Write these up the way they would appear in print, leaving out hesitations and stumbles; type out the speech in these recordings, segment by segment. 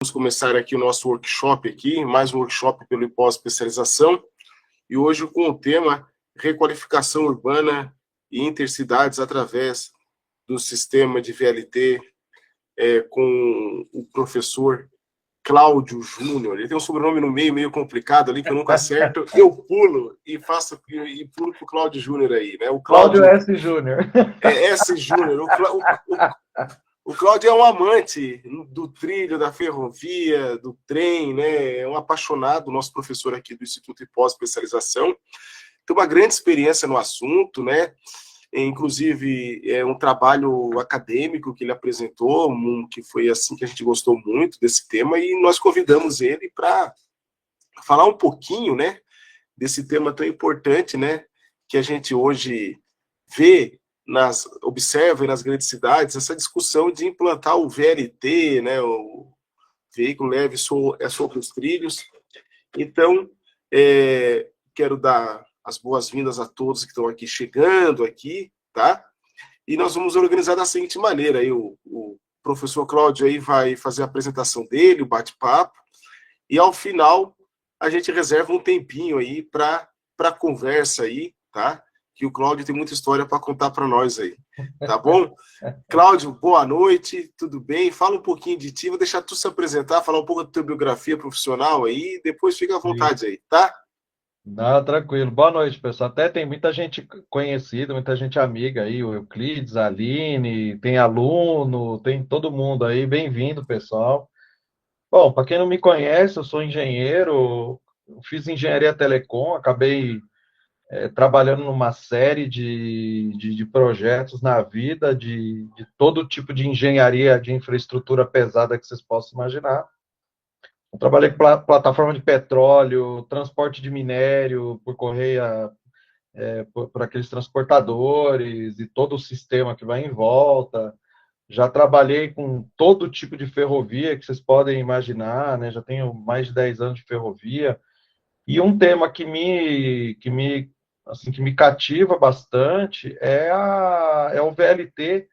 Vamos começar aqui o nosso workshop aqui, mais um workshop pelo pós-especialização, e hoje com o tema requalificação urbana e intercidades através do sistema de VLT, com o professor Cláudio Júnior. Ele tem um sobrenome no meio, meio complicado ali, que eu nunca acerto. Eu pulo e pulo para o Cláudio Júnior aí, né? O Cláudio S. Júnior. S. Júnior. O Cláudio é um amante do trilho, da ferrovia, do trem, né? É um apaixonado, nosso professor aqui do Instituto de Pós-Especialização. Tem uma grande experiência no assunto, né? Inclusive, é um trabalho acadêmico que ele apresentou, que foi assim que a gente gostou muito desse tema, e nós convidamos ele para falar um pouquinho, né, desse tema tão importante, né, que a gente hoje vê, observa nas grandes cidades, essa discussão de implantar o VLT, né, o veículo leve sobre os trilhos. Então, quero dar as boas-vindas a todos que estão aqui chegando aqui, tá? E nós vamos organizar da seguinte maneira, aí o professor Cláudio aí vai fazer a apresentação dele, o bate-papo, e ao final a gente reserva um tempinho aí para conversa aí, tá? Que o Cláudio tem muita história para contar para nós aí, tá bom? Cláudio, boa noite, tudo bem? Fala um pouquinho de ti, vou deixar tu se apresentar, falar um pouco da tua biografia profissional aí, depois fica à vontade aí, tá? Não, tranquilo. Boa noite, pessoal. Até tem muita gente conhecida, muita gente amiga aí, o Euclides, a Aline, tem aluno, tem todo mundo aí. Bem-vindo, pessoal. Bom, para quem não me conhece, eu sou engenheiro, fiz engenharia telecom, acabei trabalhando numa série de projetos na vida, de todo tipo de engenharia de infraestrutura pesada que vocês possam imaginar. Eu trabalhei com plataforma de petróleo, transporte de minério por correia, por aqueles transportadores e todo o sistema que vai em volta. Já trabalhei com todo tipo de ferrovia que vocês podem imaginar, né? Já tenho mais de 10 anos de ferrovia. E um tema que me cativa bastante é o VLT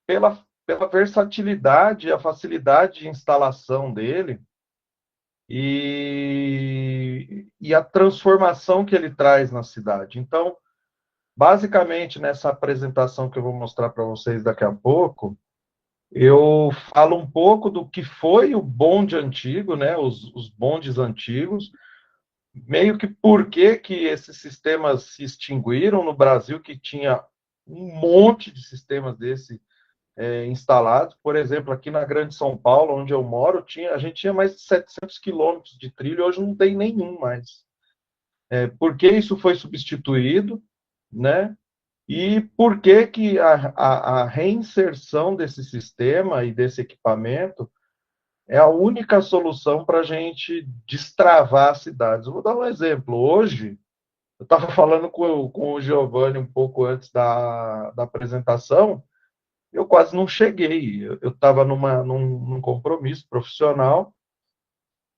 pela versatilidade, a facilidade de instalação dele e a transformação que ele traz na cidade. Então, basicamente, nessa apresentação que eu vou mostrar para vocês daqui a pouco, eu falo um pouco do que foi o bonde antigo, né, os bondes antigos, meio que por que esses sistemas se extinguiram no Brasil, que tinha um monte de sistemas desse instalados. Por exemplo, aqui na Grande São Paulo, onde eu moro, a gente tinha mais de 700 quilômetros de trilho, hoje não tem nenhum mais. Por que isso foi substituído, né? E por que a reinserção desse sistema e desse equipamento é a única solução para a gente destravar as cidades. Eu vou dar um exemplo. Hoje, eu estava falando com o Giovanni um pouco antes da apresentação, eu quase não cheguei. Eu estava num compromisso profissional.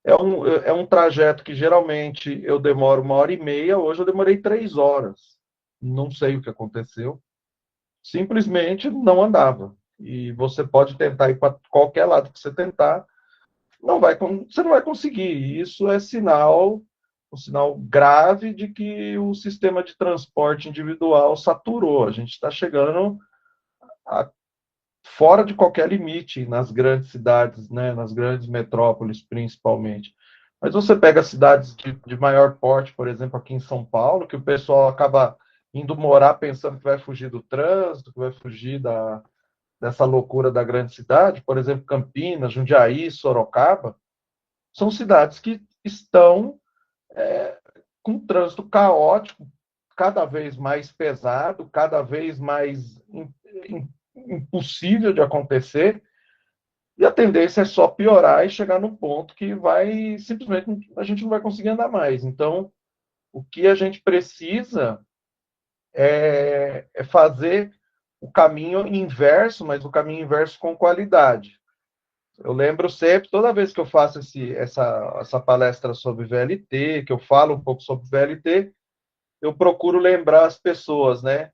É um trajeto que geralmente eu demoro 1h30, hoje eu demorei 3 horas. Não sei o que aconteceu. Simplesmente não andava. E você pode tentar ir para qualquer lado que você tentar, você não vai conseguir. E isso é um sinal grave de que o sistema de transporte individual saturou. A gente está chegando fora de qualquer limite nas grandes cidades, né, nas grandes metrópoles, principalmente. Mas você pega cidades de maior porte, por exemplo, aqui em São Paulo, que o pessoal acaba indo morar pensando que vai fugir do trânsito, que vai fugir dessa loucura da grande cidade, por exemplo, Campinas, Jundiaí, Sorocaba, são cidades que estão com um trânsito caótico, cada vez mais pesado, cada vez mais impossível de acontecer, e a tendência é só piorar e chegar num ponto que vai simplesmente a gente não vai conseguir andar mais. Então, o que a gente precisa é fazer o caminho inverso, mas o caminho inverso com qualidade. Eu lembro sempre, toda vez que eu faço essa palestra sobre VLT, que eu falo um pouco sobre VLT, eu procuro lembrar as pessoas, né?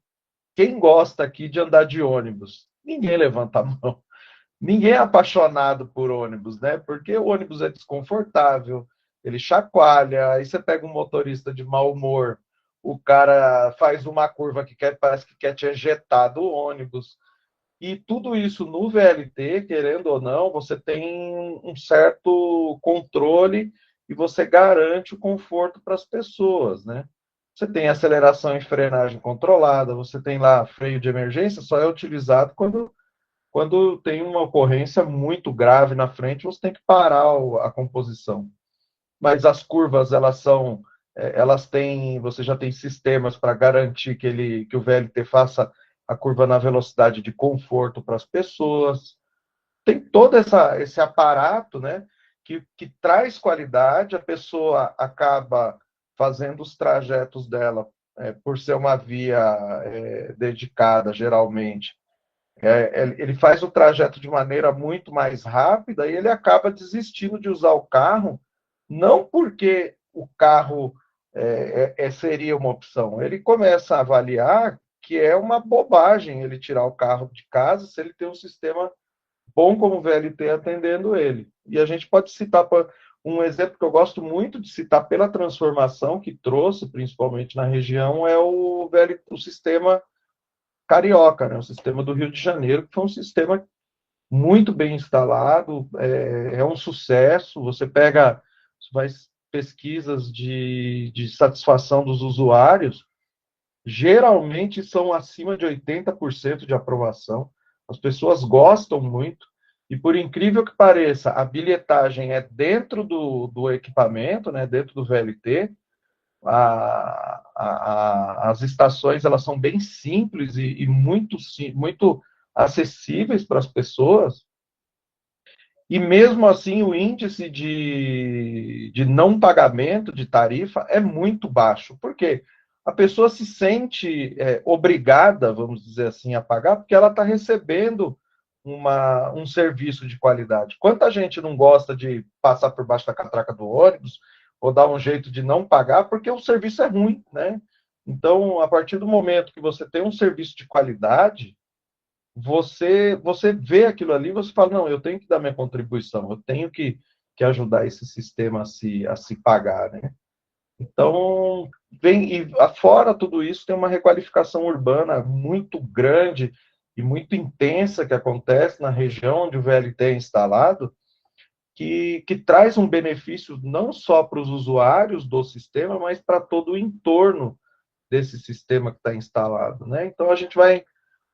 Quem gosta aqui de andar de ônibus? Ninguém levanta a mão. ninguém é apaixonado por ônibus, né? Porque o ônibus é desconfortável, ele chacoalha, aí você pega um motorista de mau humor, o cara faz uma curva que quer, parece que quer te ejetar do ônibus. E tudo isso no VLT, querendo ou não, você tem um certo controle e você garante o conforto para as pessoas, né? Você tem aceleração e frenagem controlada, você tem lá freio de emergência, só é utilizado quando tem uma ocorrência muito grave na frente, você tem que parar a composição. Mas as curvas, elas têm, você já tem sistemas para garantir que o VLT faça a curva na velocidade de conforto para as pessoas. Tem todo esse aparato, né, que traz qualidade, a pessoa acaba fazendo os trajetos dela, por ser uma via dedicada, geralmente, ele faz o trajeto de maneira muito mais rápida e ele acaba desistindo de usar o carro, não porque o carro seria uma opção. Ele começa a avaliar que é uma bobagem ele tirar o carro de casa se ele tem um sistema bom como o VLT atendendo ele. E a gente pode citar um exemplo que eu gosto muito de citar pela transformação que trouxe, principalmente na região, é o VLT, o sistema carioca, né? O sistema do Rio de Janeiro, que foi um sistema muito bem instalado, é um sucesso. Você pega, faz pesquisas de satisfação dos usuários, geralmente são acima de 80% de aprovação. As pessoas gostam muito, e por incrível que pareça, a bilhetagem é dentro do equipamento, né, dentro do VLT. As estações elas são bem simples e muito acessíveis para as pessoas, e mesmo assim o índice de não pagamento de tarifa é muito baixo. Por quê? A pessoa se sente obrigada, vamos dizer assim, a pagar, porque ela está recebendo um serviço de qualidade. Quanta gente não gosta de passar por baixo da catraca do ônibus ou dar um jeito de não pagar porque o serviço é ruim, né? Então, a partir do momento que você tem um serviço de qualidade, você vê aquilo ali, você fala, não, eu tenho que dar minha contribuição, eu tenho que ajudar esse sistema a se pagar, né? Então, fora tudo isso, tem uma requalificação urbana muito grande e muito intensa que acontece na região onde o VLT é instalado, que traz um benefício não só para os usuários do sistema, mas para todo o entorno desse sistema que está instalado, né? Então,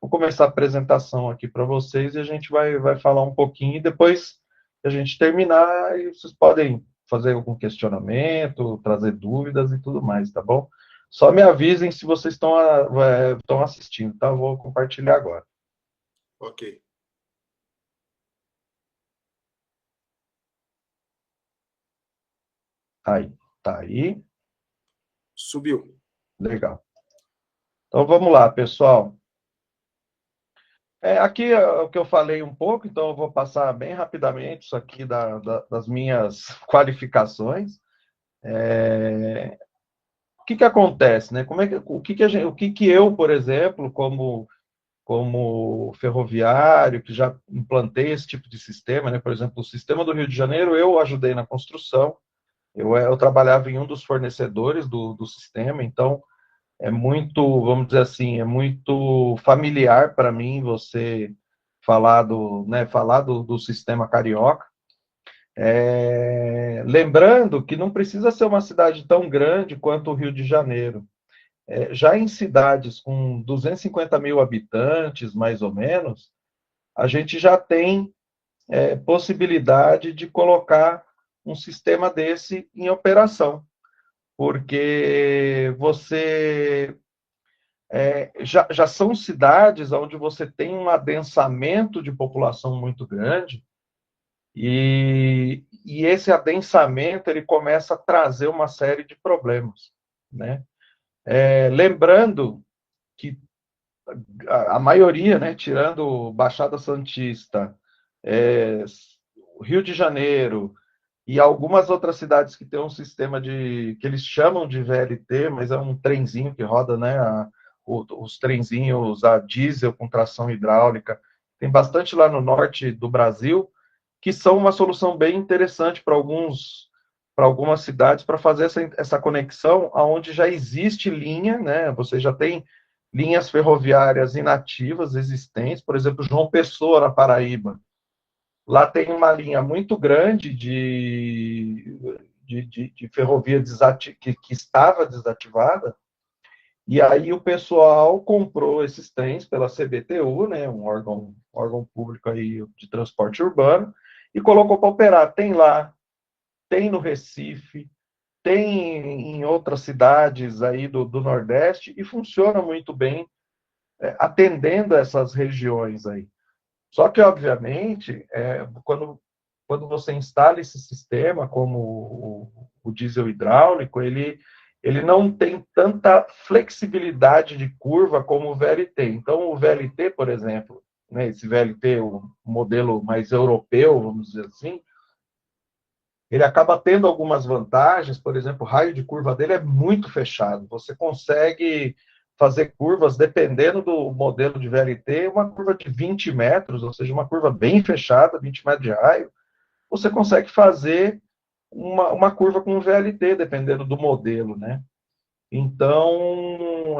vou começar a apresentação aqui para vocês e a gente vai falar um pouquinho, e depois que a gente terminar, vocês podem fazer algum questionamento, trazer dúvidas e tudo mais, tá bom? Só me avisem se vocês estão assistindo, tá? Eu vou compartilhar agora. Ok. Aí, tá aí. Subiu. Legal. Então vamos lá, pessoal. Aqui é o que eu falei um pouco, então eu vou passar bem rapidamente isso aqui das minhas qualificações. O que acontece, né? O que eu, por exemplo, como ferroviário, que já implantei esse tipo de sistema, né? Por exemplo, o sistema do Rio de Janeiro, eu ajudei na construção, eu trabalhava em um dos fornecedores do sistema, então é muito, vamos dizer assim, é muito familiar para mim você falar do sistema carioca. Lembrando que não precisa ser uma cidade tão grande quanto o Rio de Janeiro. Já em cidades com 250 mil habitantes, mais ou menos, a gente já tem possibilidade de colocar um sistema desse em operação, porque já são cidades onde você tem um adensamento de população muito grande, e esse adensamento ele começa a trazer uma série de problemas, né? Lembrando que a maioria, né, tirando Baixada Santista, é, Rio de Janeiro e algumas outras cidades que têm um sistema que eles chamam de VLT, mas é um trenzinho que roda, né, os trenzinhos a diesel com tração hidráulica, tem bastante lá no norte do Brasil, que são uma solução bem interessante para algumas cidades para fazer essa conexão aonde já existe linha, né? Você já tem linhas ferroviárias inativas existentes, por exemplo, João Pessoa, na Paraíba. Lá tem uma linha muito grande de ferrovia que estava desativada, e aí o pessoal comprou esses trens pela CBTU, né, um órgão público aí de transporte urbano, e colocou para operar. Tem lá, tem no Recife, tem em outras cidades aí do Nordeste, e funciona muito bem, atendendo essas regiões aí. Só que, obviamente, quando você instala esse sistema, como o diesel hidráulico, ele não tem tanta flexibilidade de curva como o VLT. Então, o VLT, por exemplo, né, esse VLT, o modelo mais europeu, vamos dizer assim, ele acaba tendo algumas vantagens, por exemplo, o raio de curva dele é muito fechado. Você consegue fazer curvas, dependendo do modelo de VLT, uma curva de 20 metros, ou seja, uma curva bem fechada, 20 metros de raio, você consegue fazer uma curva com VLT, dependendo do modelo, né? Então,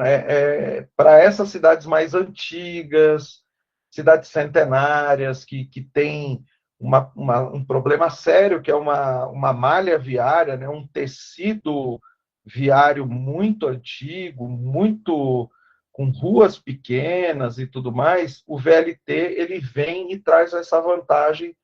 para essas cidades mais antigas, cidades centenárias, que têm um problema sério, que é uma malha viária, né, um tecido viário muito antigo, muito com ruas pequenas e tudo mais, o VLT ele vem e traz essa vantagem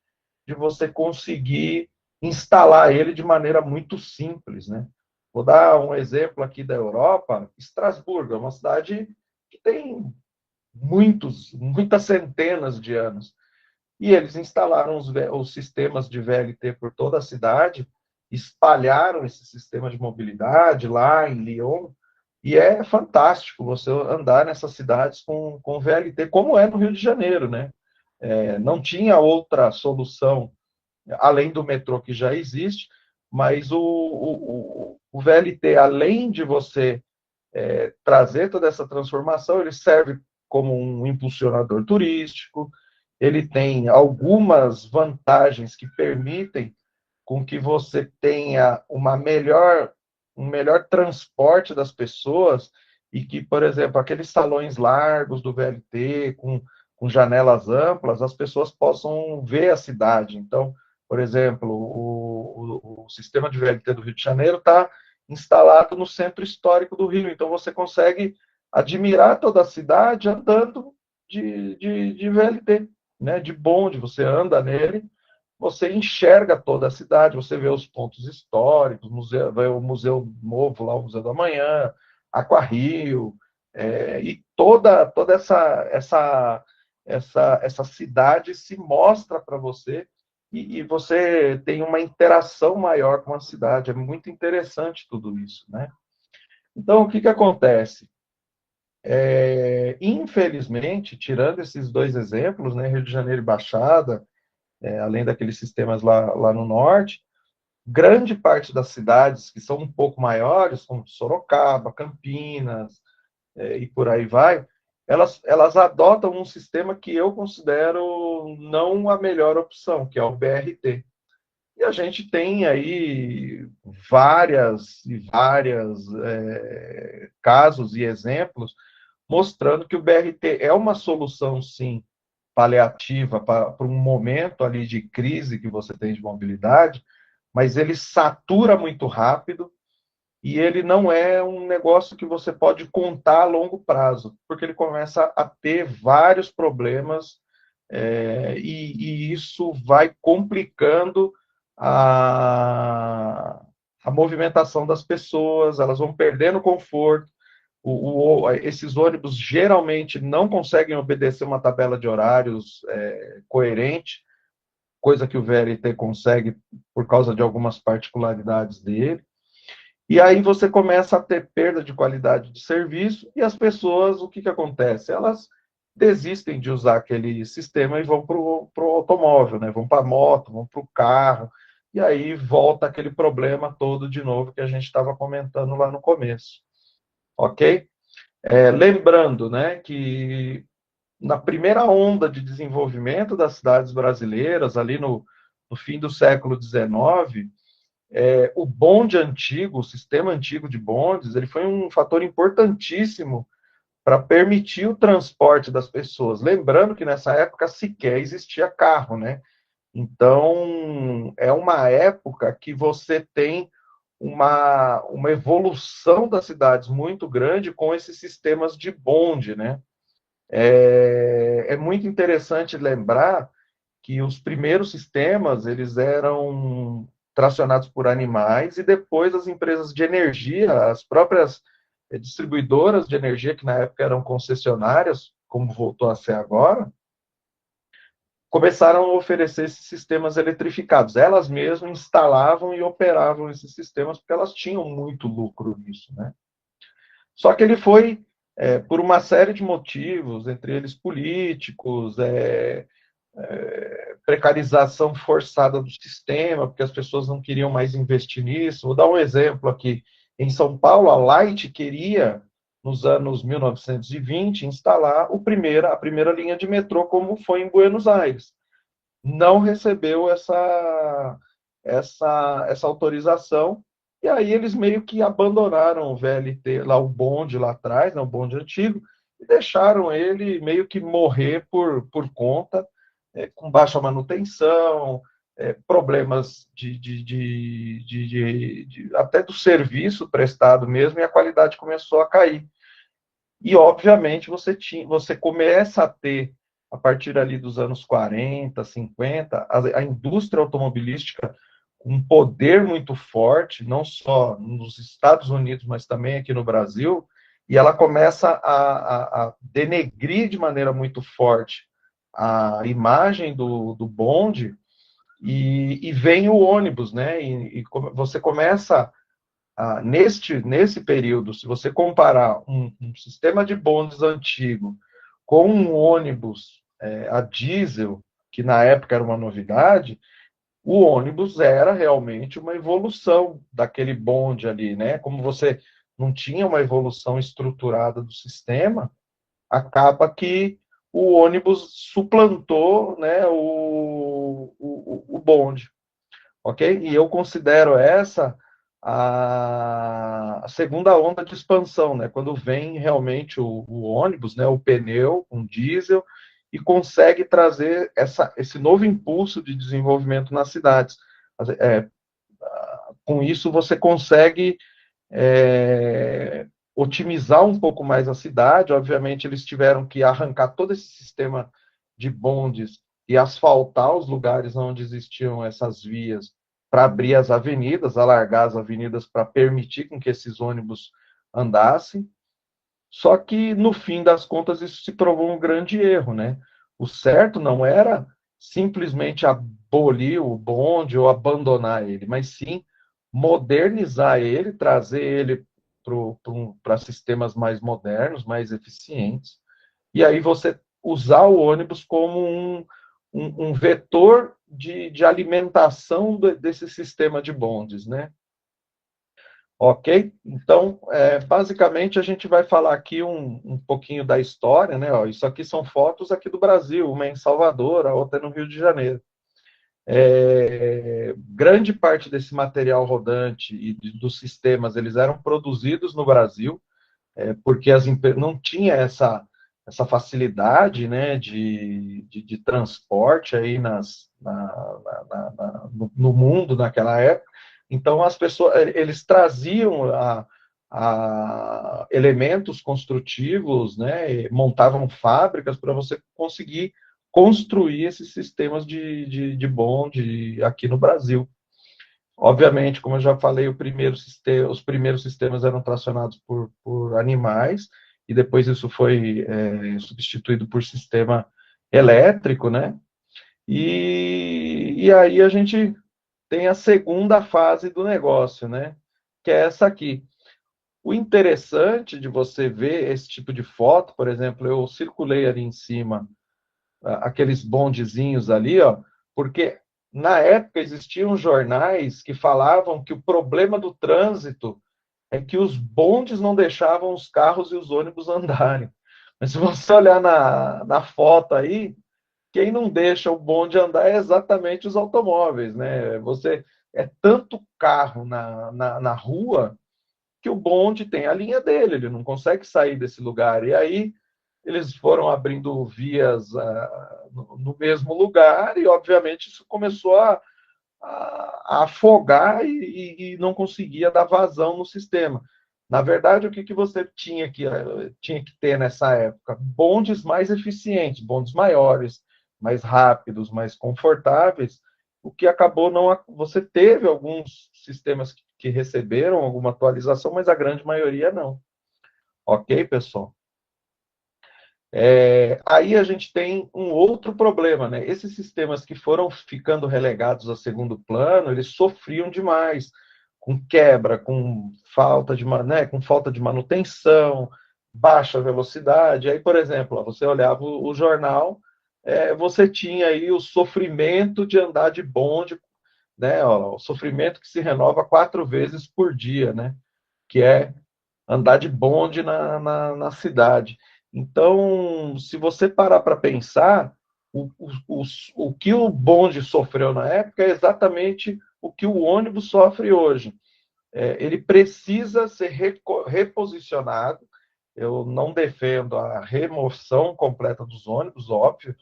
de você conseguir instalar ele de maneira muito simples, né? Vou dar um exemplo aqui da Europa. Estrasburgo é uma cidade que tem muitas centenas de anos. E eles instalaram os sistemas de VLT por toda a cidade, espalharam esse sistema de mobilidade lá em Lyon, e é fantástico você andar nessas cidades com VLT, como é no Rio de Janeiro, né? Não tinha outra solução além do metrô que já existe, mas o VLT, além de você trazer toda essa transformação, ele serve como um impulsionador turístico, ele tem algumas vantagens que permitem com que você tenha um melhor transporte das pessoas e que, por exemplo, aqueles salões largos do VLT, com janelas amplas, as pessoas possam ver a cidade. Então, por exemplo, o sistema de VLT do Rio de Janeiro está instalado no centro histórico do Rio, então você consegue admirar toda a cidade andando de VLT, né, de bonde, você anda nele, você enxerga toda a cidade, você vê os pontos históricos, vê o Museu Novo, lá o Museu da Manhã, Aquarrio, e toda essa cidade se mostra para você e você tem uma interação maior com a cidade. É muito interessante tudo isso, né? Então, o que acontece? Infelizmente, tirando esses dois exemplos, né, Rio de Janeiro e Baixada, além daqueles sistemas lá no norte, grande parte das cidades que são um pouco maiores, como Sorocaba, Campinas, e por aí vai, elas adotam um sistema que eu considero não a melhor opção, que é o BRT. E a gente tem aí várias e várias casos e exemplos mostrando que o BRT é uma solução, sim, paliativa para um momento ali de crise que você tem de mobilidade, mas ele satura muito rápido e ele não é um negócio que você pode contar a longo prazo, porque ele começa a ter vários problemas e isso vai complicando a, a movimentação das pessoas, elas vão perdendo conforto. Esses ônibus geralmente não conseguem obedecer uma tabela de horários coerente, coisa que o VLT consegue por causa de algumas particularidades dele. E aí você começa a ter perda de qualidade de serviço e as pessoas, o que acontece? Elas desistem de usar aquele sistema e vão para o automóvel, né? Vão para a moto, vão para o carro, e aí volta aquele problema todo de novo que a gente estava comentando lá no começo, ok? Lembrando, né, que na primeira onda de desenvolvimento das cidades brasileiras, ali no fim do século XIX, o bonde antigo, o sistema antigo de bondes, ele foi um fator importantíssimo para permitir o transporte das pessoas. Lembrando que nessa época sequer existia carro, né? Então, é uma época que você tem uma evolução das cidades muito grande com esses sistemas de bonde, né? É muito interessante lembrar que os primeiros sistemas, eles eram tracionados por animais e depois as empresas de energia, as próprias distribuidoras de energia, que na época eram concessionárias, como voltou a ser agora, começaram a oferecer esses sistemas eletrificados. Elas mesmas instalavam e operavam esses sistemas porque elas tinham muito lucro nisso, né? Só que ele foi, por uma série de motivos, entre eles políticos, precarização forçada do sistema, porque as pessoas não queriam mais investir nisso. Vou dar um exemplo aqui. Em São Paulo, a Light queria, nos anos 1920, instalar a primeira linha de metrô, como foi em Buenos Aires. Não recebeu essa autorização, e aí eles meio que abandonaram o VLT, lá o bonde lá atrás, né, o bonde antigo, e deixaram ele meio que morrer por conta, com baixa manutenção, problemas até do serviço prestado mesmo, e a qualidade começou a cair. E, obviamente, você começa a ter, a partir ali dos anos 40, 50, a indústria automobilística com um poder muito forte, não só nos Estados Unidos, mas também aqui no Brasil, e ela começa a denegrir de maneira muito forte a imagem do bonde, e vem o ônibus, né? E você começa nesse período, se você comparar um sistema de bondes antigo com um ônibus a diesel, que na época era uma novidade, o ônibus era realmente uma evolução daquele bonde ali, né? Como você não tinha uma evolução estruturada do sistema, acaba que o ônibus suplantou, né, o bonde, ok? E eu considero essa a segunda onda de expansão, né? Quando vem realmente o ônibus, né? O pneu, um diesel, e consegue trazer esse novo impulso de desenvolvimento nas cidades. É, com isso, você consegue otimizar um pouco mais a cidade. Obviamente, eles tiveram que arrancar todo esse sistema de bondes e asfaltar os lugares onde existiam essas vias para abrir as avenidas, alargar as avenidas para permitir com que esses ônibus andassem. Só que, no fim das contas, isso se provou um grande erro, né? O certo não era simplesmente abolir o bonde ou abandonar ele, mas sim modernizar ele, trazer ele para sistemas mais modernos, mais eficientes, e aí você usar o ônibus como um vetor de alimentação desse sistema de bondes, né? Ok? Então, basicamente, a gente vai falar aqui um pouquinho da história, né? Ó, isso aqui são fotos aqui do Brasil, uma em Salvador, a outra no Rio de Janeiro. Grande parte desse material rodante e dos sistemas, eles eram produzidos no Brasil, porque não tinha essa facilidade, né, de transporte aí no mundo naquela época. Então as pessoas, eles traziam elementos construtivos, né, montavam fábricas para você conseguir construir esses sistemas de bonde aqui no Brasil. Obviamente, como eu já falei, os primeiros sistemas eram tracionados por animais, e depois isso foi substituído por sistema elétrico, né? E aí a gente tem a segunda fase do negócio, né? Que é essa aqui. O interessante de você ver esse tipo de foto, por exemplo, eu circulei ali em cima aqueles bondezinhos ali, ó, porque na época existiam jornais que falavam que o problema do trânsito é que os bondes não deixavam os carros e os ônibus andarem. Mas se você olhar na foto aí, quem não deixa o bonde andar é exatamente os automóveis, né? Você é tanto carro na rua que o bonde tem a linha dele, ele não consegue sair desse lugar. E aí eles foram abrindo vias no mesmo lugar e, obviamente, isso começou a afogar e não conseguia dar vazão no sistema. Na verdade, o que, que você tinha que ter nessa época? Bondes mais eficientes, bondes maiores, mais rápidos, mais confortáveis, o que acabou não. Você teve alguns sistemas que receberam alguma atualização, mas a grande maioria não. Ok, pessoal? Aí a gente tem um outro problema, né? Esses sistemas que foram ficando relegados a segundo plano, eles sofriam demais com quebra, com falta de manutenção, baixa velocidade. Aí, por exemplo, ó, você olhava o jornal, você tinha aí o sofrimento de andar de bonde, né? Ó, o sofrimento que se renova 4 vezes por dia, né? Que é andar de bonde na cidade. Então, se você parar para pensar, o que o bonde sofreu na época é exatamente o que o ônibus sofre hoje. Ele precisa ser reposicionado. Eu não defendo a remoção completa dos ônibus, óbvio,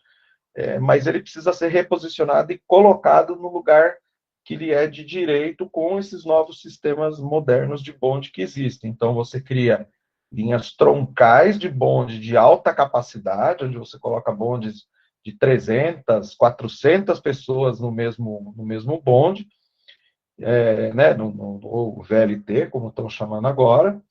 mas ele precisa ser reposicionado e colocado no lugar que lhe é de direito com esses novos sistemas modernos de bonde que existem. Então, você cria linhas troncais de bonde de alta capacidade, onde você coloca bondes de 300, 400 pessoas no mesmo bonde, né, no VLT, como estão chamando agora,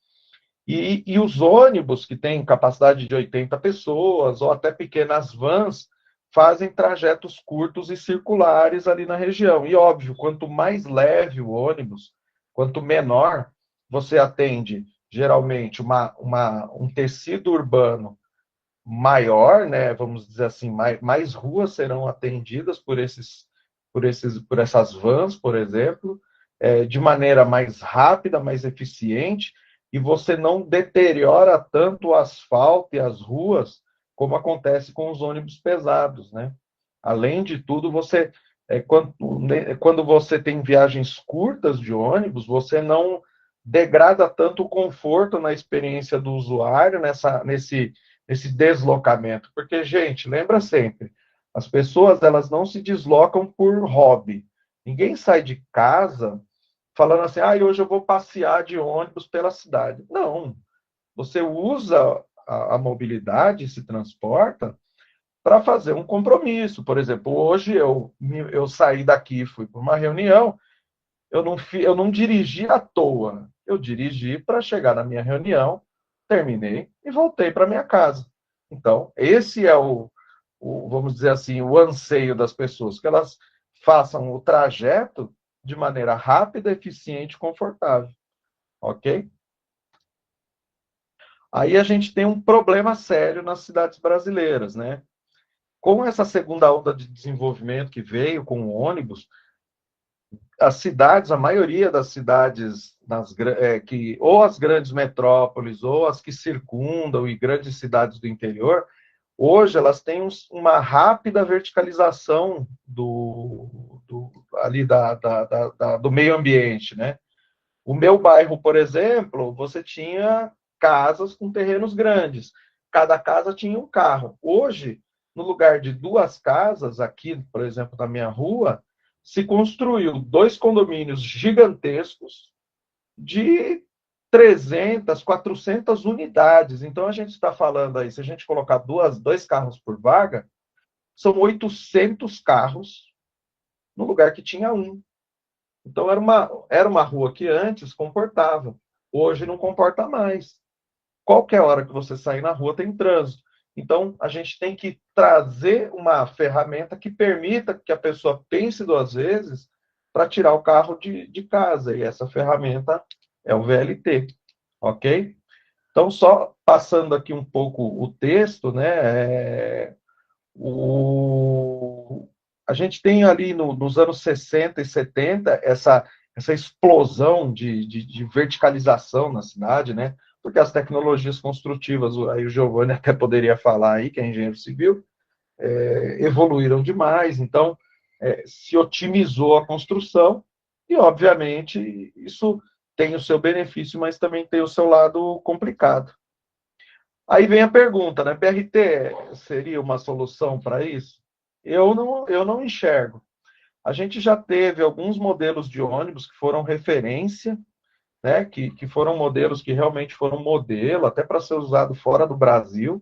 e os ônibus, que têm capacidade de 80 pessoas, ou até pequenas vans, fazem trajetos curtos e circulares ali na região. E, óbvio, quanto mais leve o ônibus, quanto menor, você atende, geralmente, um tecido urbano maior, né? Vamos dizer assim, mais ruas serão atendidas por essas vans, por exemplo, de maneira mais rápida, mais eficiente, e você não deteriora tanto o asfalto e as ruas como acontece com os ônibus pesados, né? Além de tudo, quando você tem viagens curtas de ônibus, você não degrada tanto o conforto na experiência do usuário nesse deslocamento. Porque, gente, lembra sempre, as pessoas elas não se deslocam por hobby. Ninguém sai de casa falando assim, hoje eu vou passear de ônibus pela cidade. Não, você usa a mobilidade, se transporta para fazer um compromisso. Por exemplo, hoje eu saí daqui, fui para uma reunião, eu não dirigi à toa, eu dirigi para chegar na minha reunião, terminei e voltei para minha casa. Então, esse é vamos dizer assim, o anseio das pessoas, que elas façam o trajeto de maneira rápida, eficiente e confortável, ok? Aí a gente tem um problema sério nas cidades brasileiras, né? Com essa segunda onda de desenvolvimento que veio com o ônibus, as cidades, a maioria das cidades ou as grandes metrópoles, ou as que circundam e grandes cidades do interior, hoje elas têm uma rápida verticalização ali do meio ambiente, né? O meu bairro, por exemplo, você tinha casas com terrenos grandes. Cada casa tinha um carro. Hoje, no lugar de duas casas, aqui, por exemplo, na minha rua, se construiu dois condomínios gigantescos de 300, 400 unidades. Então, a gente está falando aí, se a gente colocar dois carros por vaga, são 800 carros no lugar que tinha um. Então, era uma rua que antes comportava, hoje não comporta mais. Qualquer hora que você sair na rua tem trânsito. Então, a gente tem que trazer uma ferramenta que permita que a pessoa pense duas vezes para tirar o carro de casa. E essa ferramenta é o VLT, ok? Então, só passando aqui um pouco o texto, né? A gente tem ali nos anos 60 e 70 essa explosão de verticalização na cidade, né? porque as tecnologias construtivas, aí o Giovanni até poderia falar aí, que é engenheiro civil, evoluíram demais, então se otimizou a construção e, obviamente, isso tem o seu benefício, mas também tem o seu lado complicado. Aí vem a pergunta, né? BRT seria uma solução para isso? Eu não enxergo. A gente já teve alguns modelos de ônibus que foram referência, né? Que foram modelos que realmente foram modelo, até para ser usado fora do Brasil.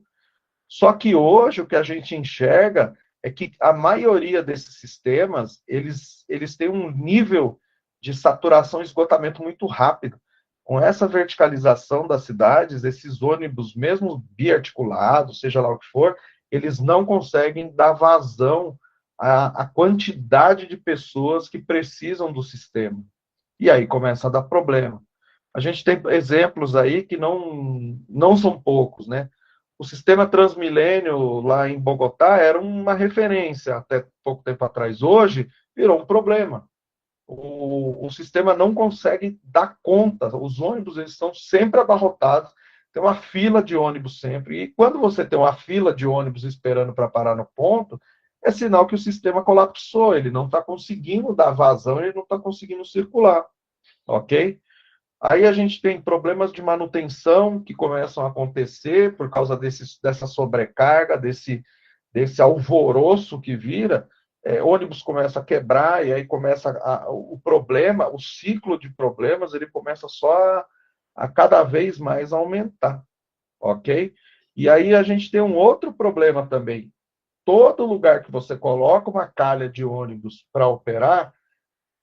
Só que hoje o que a gente enxerga é que a maioria desses sistemas, eles têm um nível de saturação e esgotamento muito rápido. Com essa verticalização das cidades, esses ônibus, mesmo biarticulados, seja lá o que for, eles não conseguem dar vazão à quantidade de pessoas que precisam do sistema. E aí começa a dar problema. A gente tem exemplos aí que não são poucos, né? O sistema Transmilênio lá em Bogotá era uma referência até pouco tempo atrás. Hoje virou um problema. O sistema não consegue dar conta. Os ônibus eles estão sempre abarrotados. Tem uma fila de ônibus sempre. E quando você tem uma fila de ônibus esperando para parar no ponto, é sinal que o sistema colapsou. Ele não está conseguindo dar vazão, ele não está conseguindo circular. Ok? Aí a gente tem problemas de manutenção que começam a acontecer por causa dessa sobrecarga, desse alvoroço que vira. Ônibus começa a quebrar e aí começa o problema, o ciclo de problemas, ele começa só a cada vez mais aumentar, ok? E aí a gente tem um outro problema também. Todo lugar que você coloca uma calha de ônibus para operar,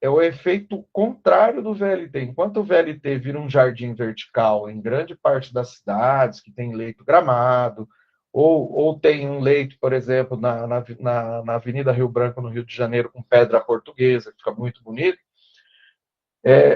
é o efeito contrário do VLT. Enquanto o VLT vira um jardim vertical em grande parte das cidades, que tem leito gramado, ou tem um leito, por exemplo, na Avenida Rio Branco, no Rio de Janeiro, com pedra portuguesa, que fica muito bonito,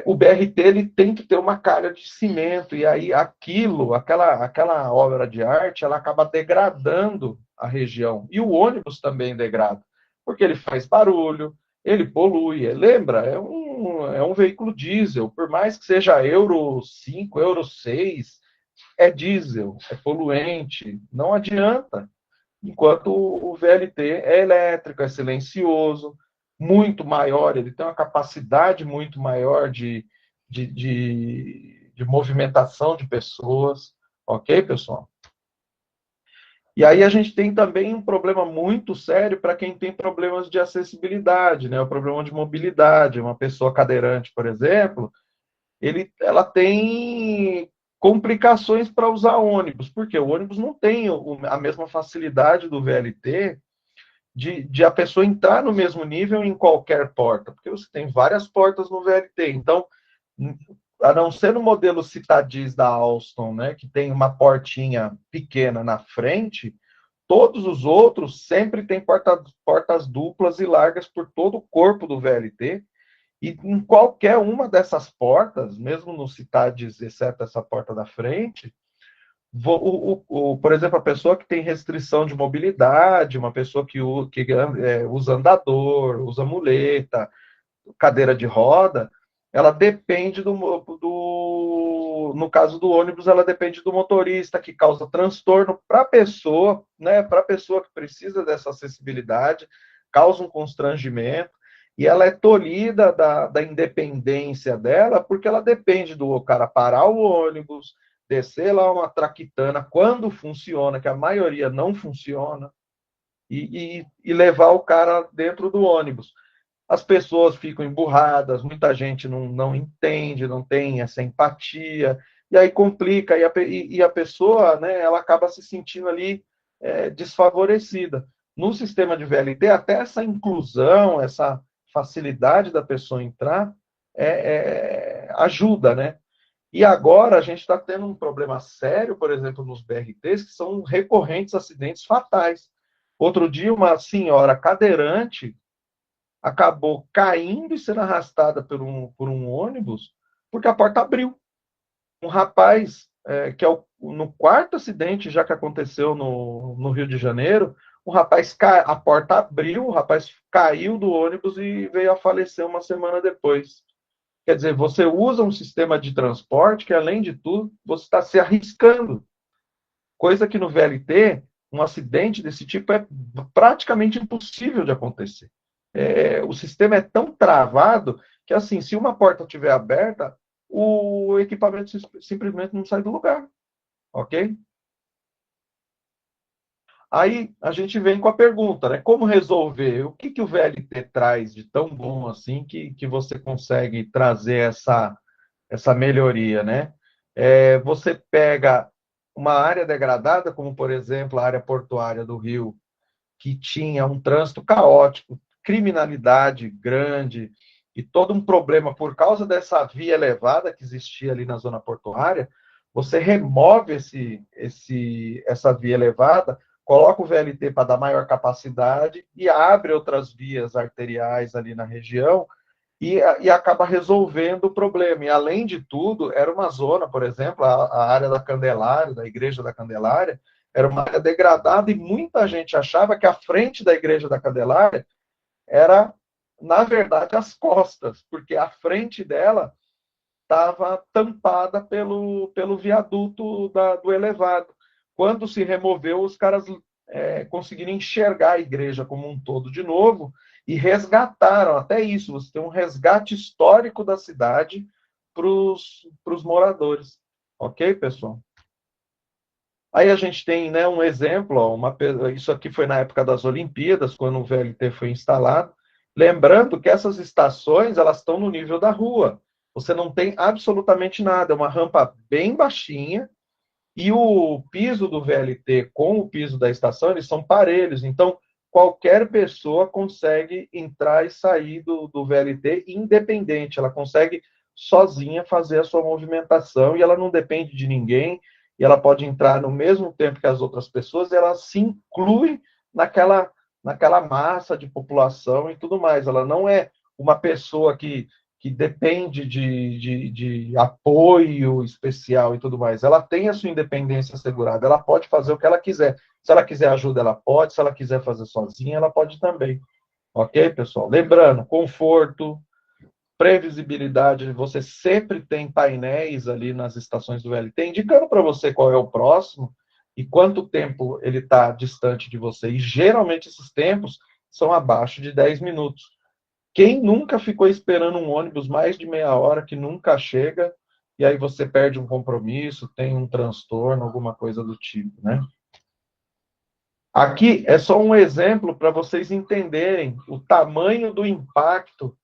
o BRT ele tem que ter uma calha de cimento, e aí aquela obra de arte, ela acaba degradando a região. E o ônibus também degrada, porque ele faz barulho, ele polui. Lembra? É um veículo diesel, por mais que seja Euro 5, Euro 6, é diesel, é poluente, não adianta. Enquanto o VLT é elétrico, é silencioso, muito maior, ele tem uma capacidade muito maior de movimentação de pessoas. Ok, pessoal? E aí a gente tem também um problema muito sério para quem tem problemas de acessibilidade, né? O problema de mobilidade. Uma pessoa cadeirante, por exemplo, ela tem complicações para usar ônibus, porque o ônibus não tem a mesma facilidade do VLT de a pessoa entrar no mesmo nível em qualquer porta, porque você tem várias portas no VLT. Então, a não ser no modelo Citadis da Alstom, né, que tem uma portinha pequena na frente, todos os outros sempre têm portas duplas e largas por todo o corpo do VLT, e em qualquer uma dessas portas, mesmo no Citadis, exceto essa porta da frente, por exemplo, a pessoa que tem restrição de mobilidade, uma pessoa que usa andador, usa muleta, cadeira de roda, ela depende no caso do ônibus, ela depende do motorista, que causa transtorno para a pessoa, né, para a pessoa que precisa dessa acessibilidade, causa um constrangimento, e ela é tolhida da independência dela, porque ela depende do cara parar o ônibus, descer lá uma traquitana, quando funciona, que a maioria não funciona, e levar o cara dentro do ônibus. As pessoas ficam emburradas, muita gente não entende, não tem essa empatia, e aí complica, e a pessoa, né, ela acaba se sentindo ali desfavorecida. No sistema de VLT, até essa inclusão, essa facilidade da pessoa entrar, ajuda, né? E agora a gente está tendo um problema sério, por exemplo, nos BRTs, que são recorrentes acidentes fatais. Outro dia, uma senhora cadeirante acabou caindo e sendo arrastada por um ônibus porque a porta abriu. Um rapaz, que é no quarto acidente já que aconteceu no Rio de Janeiro, um rapaz, a porta abriu, o rapaz caiu do ônibus e veio a falecer uma semana depois. Quer dizer, você usa um sistema de transporte que, além de tudo, você está se arriscando. Coisa que no VLT, um acidente desse tipo é praticamente impossível de acontecer. O sistema é tão travado que, assim, se uma porta estiver aberta, o equipamento simplesmente não sai do lugar, ok? Aí a gente vem com a pergunta, né? Como resolver? O que o VLT traz de tão bom assim que você consegue trazer essa melhoria, né? Você pega uma área degradada, como por exemplo a área portuária do Rio, que tinha um trânsito caótico, criminalidade grande e todo um problema por causa dessa via elevada que existia ali na zona portuária, você remove essa via elevada, coloca o VLT para dar maior capacidade e abre outras vias arteriais ali na região e acaba resolvendo o problema. E, além de tudo, era uma zona, por exemplo, a área da Candelária, da Igreja da Candelária, era uma área degradada e muita gente achava que a frente da Igreja da Candelária era, na verdade, as costas, porque a frente dela estava tampada pelo viaduto do elevado. Quando se removeu, os caras conseguiram enxergar a igreja como um todo de novo e resgataram até isso. Você tem um resgate histórico da cidade para os moradores. Ok, pessoal? Aí a gente tem, né, um exemplo, ó, isso aqui foi na época das Olimpíadas, quando o VLT foi instalado. Lembrando que essas estações elas estão no nível da rua. Você não tem absolutamente nada, é uma rampa bem baixinha e o piso do VLT com o piso da estação eles são parelhos. Então qualquer pessoa consegue entrar e sair do VLT independente. Ela consegue sozinha fazer a sua movimentação e ela não depende de ninguém e ela pode entrar no mesmo tempo que as outras pessoas, e ela se inclui naquela massa de população e tudo mais. Ela não é uma pessoa que depende de apoio especial e tudo mais. Ela tem a sua independência assegurada, ela pode fazer o que ela quiser. Se ela quiser ajuda, ela pode. Se ela quiser fazer sozinha, ela pode também. Ok, pessoal? Lembrando, conforto, previsibilidade, você sempre tem painéis ali nas estações do VLT, indicando para você qual é o próximo e quanto tempo ele está distante de você. E geralmente esses tempos são abaixo de 10 minutos. Quem nunca ficou esperando um ônibus mais de meia hora que nunca chega, e aí você perde um compromisso, tem um transtorno, alguma coisa do tipo, né? Aqui é só um exemplo para vocês entenderem o tamanho do impacto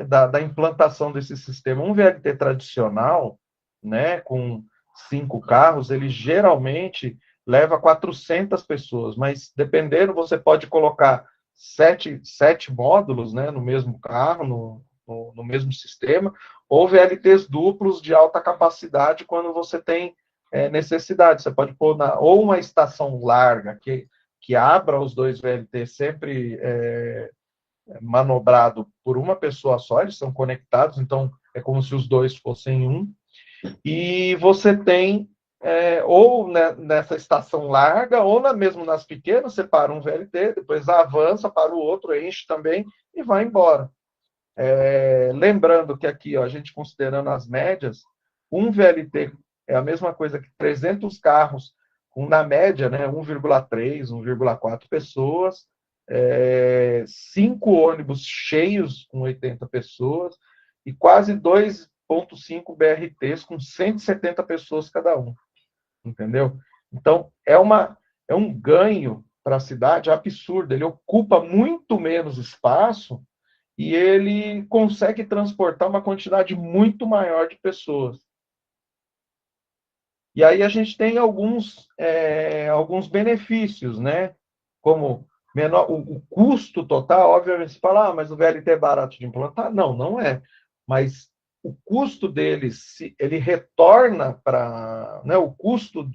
da implantação desse sistema. Um VLT tradicional, né, com 5 carros, ele geralmente leva 400 pessoas, mas dependendo, você pode colocar sete módulos, né, no mesmo carro, no mesmo sistema, ou VLTs duplos de alta capacidade quando você tem necessidade. Você pode pôr ou uma estação larga que abra os dois VLT sempre manobrado por uma pessoa só, eles são conectados, então é como se os dois fossem um. E você tem ou nessa estação larga, ou mesmo nas pequenas, você para um VLT, depois avança para o outro, enche também e vai embora. Lembrando que aqui, ó, a gente considerando as médias, um VLT é a mesma coisa que 300 carros, na média, né, 1,3, 1,4 pessoas, 5 ônibus cheios com 80 pessoas e quase 2,5 BRTs com 170 pessoas cada um, entendeu? Então, é um ganho para a cidade absurdo, ele ocupa muito menos espaço e ele consegue transportar uma quantidade muito maior de pessoas. E aí a gente tem alguns benefícios, né? Como menor, o custo total, obviamente, você fala, mas o VLT é barato de implantar? Não, não é. Mas o custo dele, ele retorna para, né, o custo,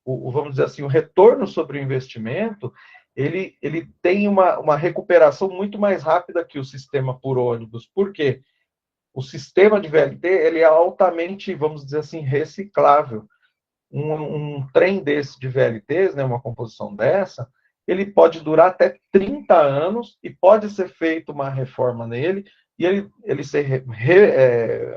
vamos dizer assim, o retorno sobre o investimento, ele tem uma recuperação muito mais rápida que o sistema por ônibus. Por quê? O sistema de VLT ele é altamente, vamos dizer assim, reciclável. Um trem desse de VLTs, né, uma composição dessa, ele pode durar até 30 anos e pode ser feita uma reforma nele e ele ser,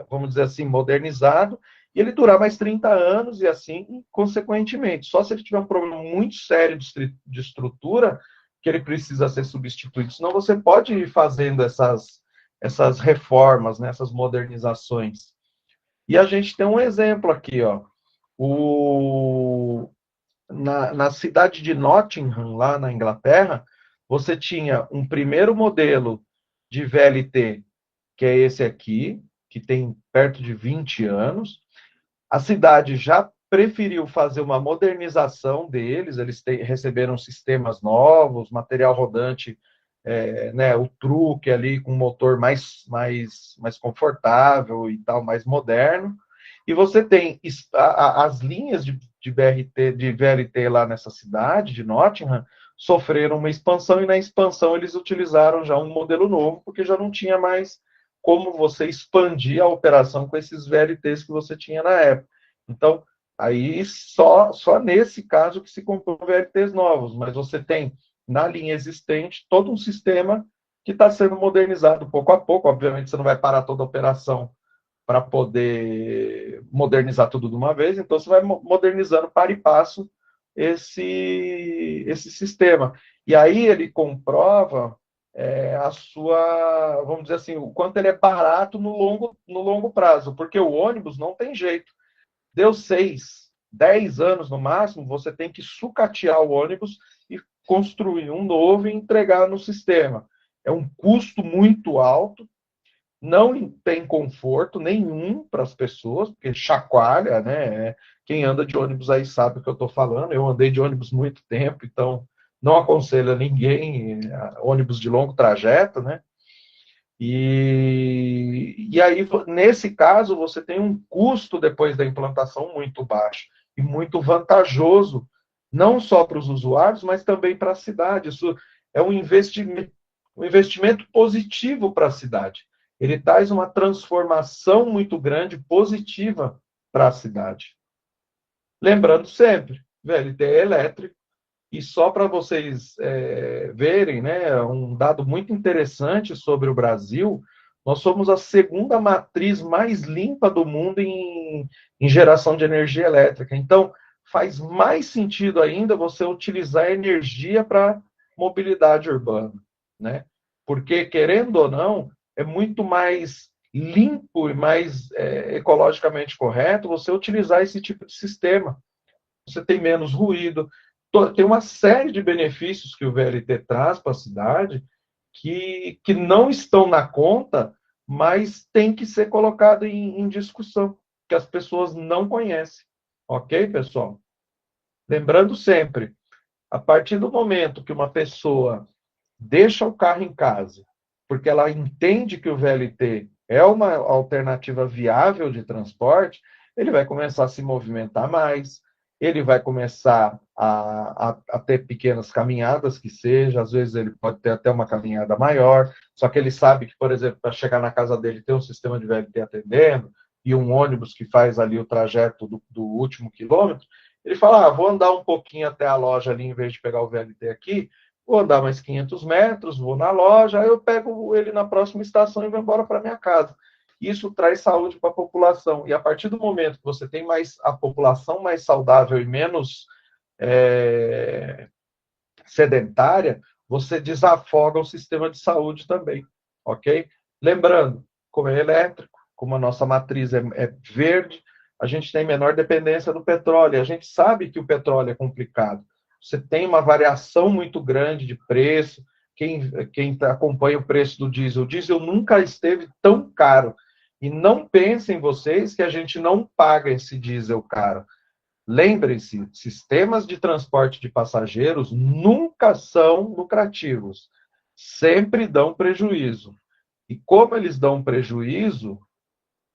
vamos dizer assim, modernizado, e ele durar mais 30 anos e assim, consequentemente. Só se ele tiver um problema muito sério de estrutura, que ele precisa ser substituído. Senão você pode ir fazendo essas reformas, né, essas modernizações. E a gente tem um exemplo aqui, ó. Na cidade de Nottingham, lá na Inglaterra, você tinha um primeiro modelo de VLT, que é esse aqui, que tem perto de 20 anos. A cidade já preferiu fazer uma modernização deles, receberam sistemas novos, material rodante, né, o truque ali com motor mais confortável e tal, mais moderno. E você tem as linhas de BRT, de VLT lá nessa cidade, de Nottingham, sofreram uma expansão, e na expansão eles utilizaram já um modelo novo, porque já não tinha mais como você expandir a operação com esses VLTs que você tinha na época. Então, aí só nesse caso que se comprou VLTs novos, mas você tem na linha existente todo um sistema que está sendo modernizado pouco a pouco. Obviamente, você não vai parar toda a operação para poder modernizar tudo de uma vez, então você vai modernizando para e passo esse sistema. E aí ele comprova a sua, vamos dizer assim, o quanto ele é barato no longo prazo, porque o ônibus não tem jeito. Deu 6, 10 anos no máximo, você tem que sucatear o ônibus e construir um novo e entregar no sistema. É um custo muito alto, não tem conforto nenhum para as pessoas, porque chacoalha, né? Quem anda de ônibus aí sabe o que eu estou falando. Eu andei de ônibus muito tempo, então não aconselho a ninguém ônibus de longo trajeto, né? E aí, nesse caso, você tem um custo depois da implantação muito baixo e muito vantajoso, não só para os usuários, mas também para a cidade. Isso é um investimento positivo para a cidade. Ele traz uma transformação muito grande, positiva para a cidade. Lembrando sempre, VLT é elétrico, e só para vocês verem, né, um dado muito interessante sobre o Brasil, nós somos a segunda matriz mais limpa do mundo em geração de energia elétrica. Então, faz mais sentido ainda você utilizar energia para mobilidade urbana, né? Porque, querendo ou não, é muito mais limpo e mais ecologicamente correto você utilizar esse tipo de sistema. Você tem menos ruído, tem uma série de benefícios que o VLT traz para a cidade que não estão na conta, mas tem que ser colocado em discussão, que as pessoas não conhecem. Ok, pessoal? Lembrando sempre, a partir do momento que uma pessoa deixa o carro em casa, porque ela entende que o VLT é uma alternativa viável de transporte, ele vai começar a se movimentar mais, ele vai começar a ter pequenas caminhadas, que seja, às vezes ele pode ter até uma caminhada maior, só que ele sabe que, por exemplo, para chegar na casa dele tem um sistema de VLT atendendo, e um ônibus que faz ali o trajeto do último quilômetro, ele fala, vou andar um pouquinho até a loja ali, em vez de pegar o VLT aqui, vou andar mais 500 metros, vou na loja, aí eu pego ele na próxima estação e vou embora para minha casa. Isso traz saúde para a população. E a partir do momento que você tem mais a população mais saudável e menos sedentária, você desafoga o sistema de saúde também, ok? Lembrando, como é elétrico, como a nossa matriz é verde, a gente tem menor dependência do petróleo. A gente sabe que o petróleo é complicado. Você tem uma variação muito grande de preço. Quem acompanha o preço do diesel, o diesel nunca esteve tão caro. E não pensem vocês que a gente não paga esse diesel caro. Lembrem-se, sistemas de transporte de passageiros nunca são lucrativos, sempre dão prejuízo. E como eles dão prejuízo,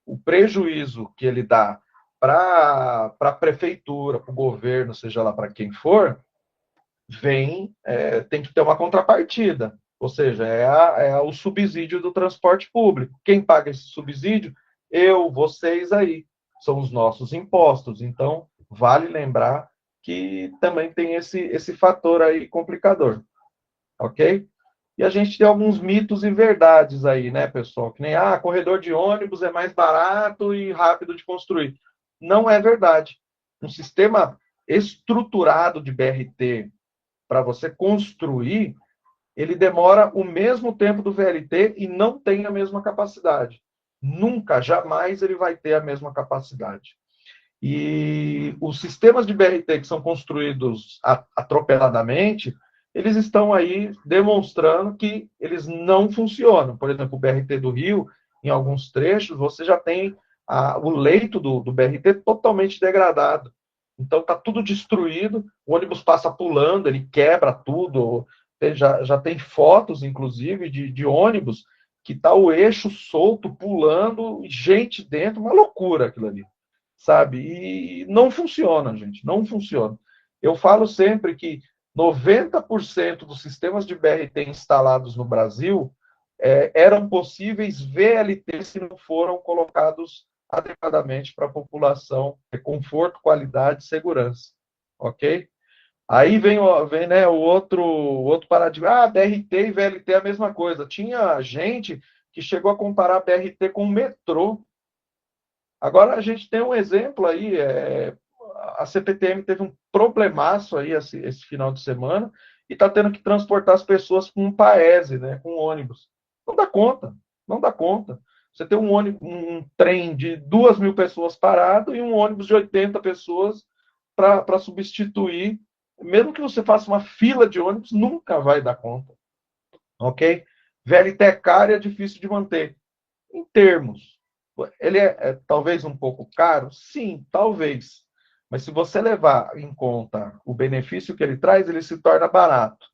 o prejuízo que ele dá para a prefeitura, para o governo, seja lá para quem for, tem que ter uma contrapartida. Ou seja, o subsídio do transporte público. Quem paga esse subsídio? Eu, vocês aí. São os nossos impostos. Então, vale lembrar que também tem esse fator aí complicador. Ok? E a gente tem alguns mitos e verdades aí, né, pessoal? Que nem, corredor de ônibus é mais barato e rápido de construir. Não é verdade. Um sistema estruturado de BRT para você construir, ele demora o mesmo tempo do VLT e não tem a mesma capacidade. Nunca, jamais ele vai ter a mesma capacidade. E os sistemas de BRT que são construídos atropeladamente, eles estão aí demonstrando que eles não funcionam. Por exemplo, o BRT do Rio, em alguns trechos, você já tem o leito do BRT totalmente degradado. Então está tudo destruído, o ônibus passa pulando, ele quebra tudo. Já tem fotos, inclusive, de ônibus que está o eixo solto, pulando, gente dentro, uma loucura aquilo ali, sabe? E não funciona, gente, não funciona. Eu falo sempre que 90% dos sistemas de BRT instalados no Brasil eram possíveis VLT se não foram colocados adequadamente para a população, ter conforto, qualidade e segurança, ok? Aí vem né, o outro paradigma. BRT e VLT é a mesma coisa. Tinha gente que chegou a comparar BRT com o metrô. Agora a gente tem um exemplo aí, a CPTM teve um problemaço aí esse final de semana e está tendo que transportar as pessoas com um Paese, né, com um ônibus. Não dá conta, não dá conta. Você tem um trem de 2.000 pessoas parado e um ônibus de 80 pessoas para substituir. Mesmo que você faça uma fila de ônibus, nunca vai dar conta, ok? VLT é caro e é difícil de manter. Em termos, ele é talvez um pouco caro? Sim, talvez. Mas se você levar em conta o benefício que ele traz, ele se torna barato.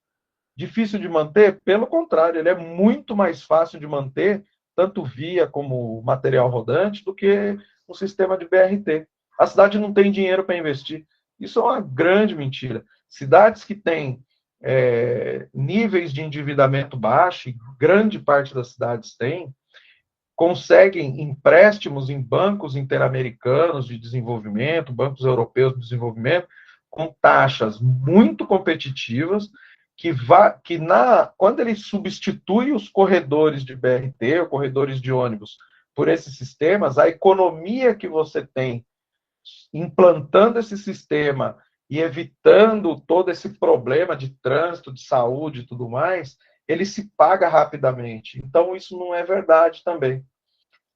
Difícil de manter? Pelo contrário, ele é muito mais fácil de manter, tanto via como material rodante, do que um sistema de BRT. A cidade não tem dinheiro para investir. Isso é uma grande mentira. Cidades que têm níveis de endividamento baixo, e grande parte das cidades tem, conseguem empréstimos em bancos interamericanos de desenvolvimento, bancos europeus de desenvolvimento, com taxas muito competitivas, quando ele substitui os corredores de BRT, ou corredores de ônibus, por esses sistemas, a economia que você tem implantando esse sistema e evitando todo esse problema de trânsito, de saúde e tudo mais, ele se paga rapidamente. Então, isso não é verdade também.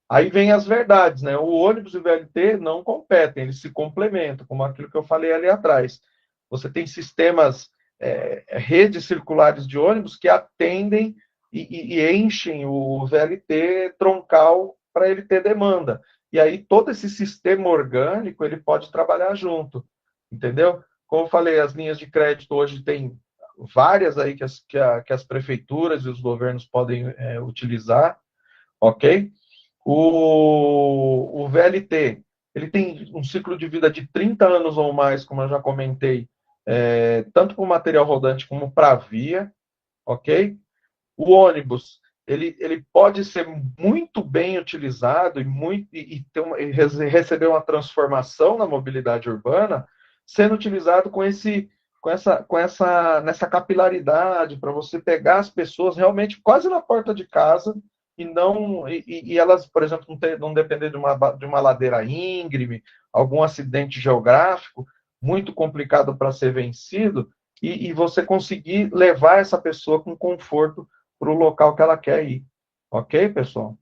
Aí vem as verdades, né? O ônibus e o VLT não competem, eles se complementam, como aquilo que eu falei ali atrás. Você tem sistemas, redes circulares de ônibus que atendem e enchem o VLT troncal para ele ter demanda. E aí todo esse sistema orgânico ele pode trabalhar junto, entendeu? Como eu falei, as linhas de crédito hoje tem várias aí que as prefeituras e os governos podem utilizar, ok? O VLT, ele tem um ciclo de vida de 30 anos ou mais, como eu já comentei, tanto para o material rodante como para a via, ok? O ônibus, ele pode ser muito bem utilizado e receber uma transformação na mobilidade urbana, sendo utilizado nessa capilaridade, para você pegar as pessoas realmente quase na porta de casa e elas, por exemplo, não depender de uma ladeira íngreme, algum acidente geográfico muito complicado para ser vencido, e você conseguir levar essa pessoa com conforto para o local que ela quer ir. Ok, pessoal?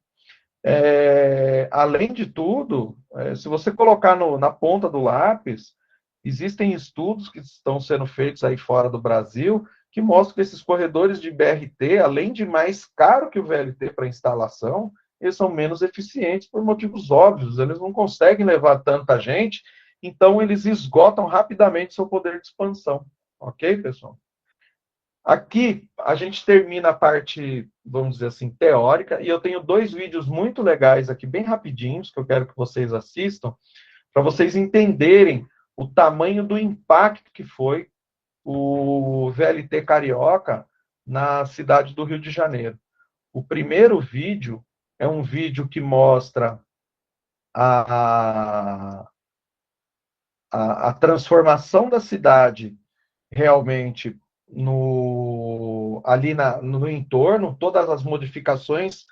Além de tudo, se você colocar na ponta do lápis, existem estudos que estão sendo feitos aí fora do Brasil que mostram que esses corredores de BRT, além de mais caro que o VLT para instalação, eles são menos eficientes por motivos óbvios. Eles não conseguem levar tanta gente, então eles esgotam rapidamente seu poder de expansão. Ok, pessoal? Aqui a gente termina a parte, vamos dizer assim, teórica, e eu tenho 2 vídeos muito legais aqui, bem rapidinhos, que eu quero que vocês assistam, para vocês entenderem o tamanho do impacto que foi o VLT Carioca na cidade do Rio de Janeiro. O primeiro vídeo é um vídeo que mostra a, a transformação da cidade realmente ali no entorno, todas as modificações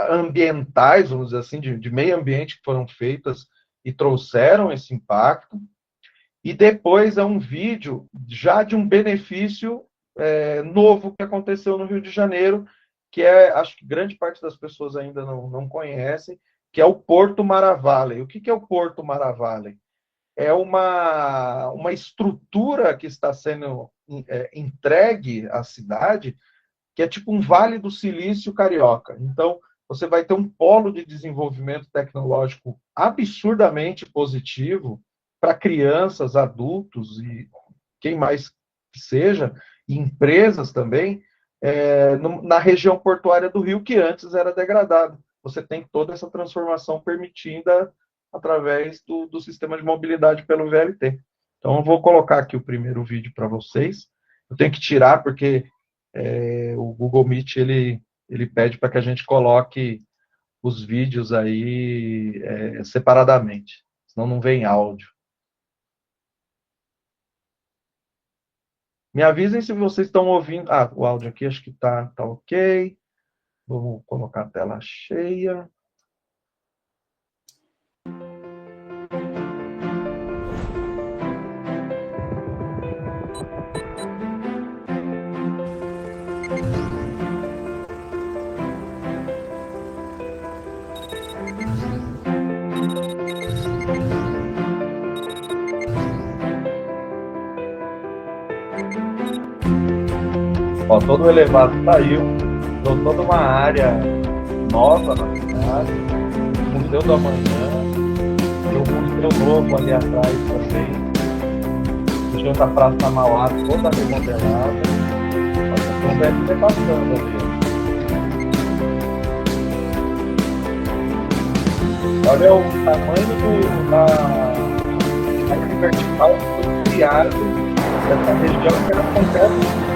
ambientais, vamos dizer assim, de meio ambiente que foram feitas e trouxeram esse impacto. E depois é um vídeo já de um benefício novo que aconteceu no Rio de Janeiro, que acho que grande parte das pessoas ainda não conhecem, que é o Porto Maravalli. O que é o Porto Maravalli? É uma estrutura que está sendo entregue à cidade, que é tipo um Vale do Silício carioca. Então, você vai ter um polo de desenvolvimento tecnológico absurdamente positivo para crianças, adultos e quem mais que seja, e empresas também, na região portuária do Rio, que antes era degradada. Você tem toda essa transformação permitida através do sistema de mobilidade pelo VLT. Então, eu vou colocar aqui o primeiro vídeo para vocês. Eu tenho que tirar, porque o Google Meet ele pede para que a gente coloque os vídeos aí separadamente, senão não vem áudio. Me avisem se vocês estão ouvindo. Ah, o áudio aqui acho que tá ok. Vou colocar a tela cheia. Ó, todo o elevado saiu, deu toda uma área nova na cidade, o Museu do Amanhã, e o Museu Novo ali atrás também, região da Praça Mauá toda remodelada. Então deve ter passando ali. Olha o tamanho da área vertical que foi criado dessa região que era completa.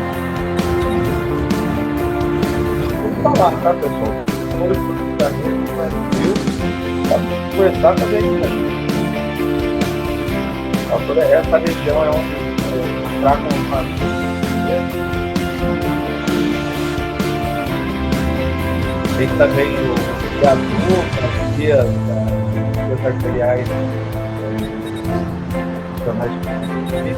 Falar, tá, pessoal? Quando eu estou no Brasil, pode conversar com a gente. Toda essa região é onde tragam uma tem também o viaduto, as vias arteriais, mais difíceis.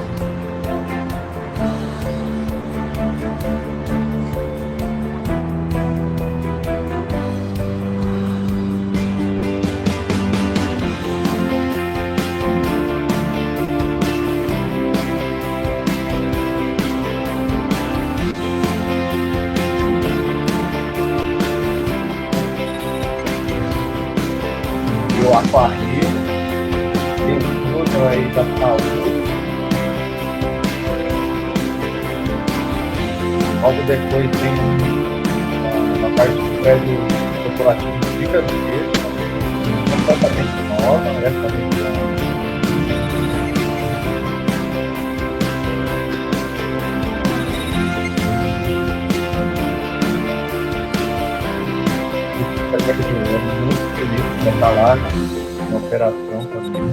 O Aquarrio, tem o túnel aí da saúde. Logo depois tem uma parte do prédio corporativo gigantesco, completamente nova, essa região. Muito feliz de estar lá na operação também.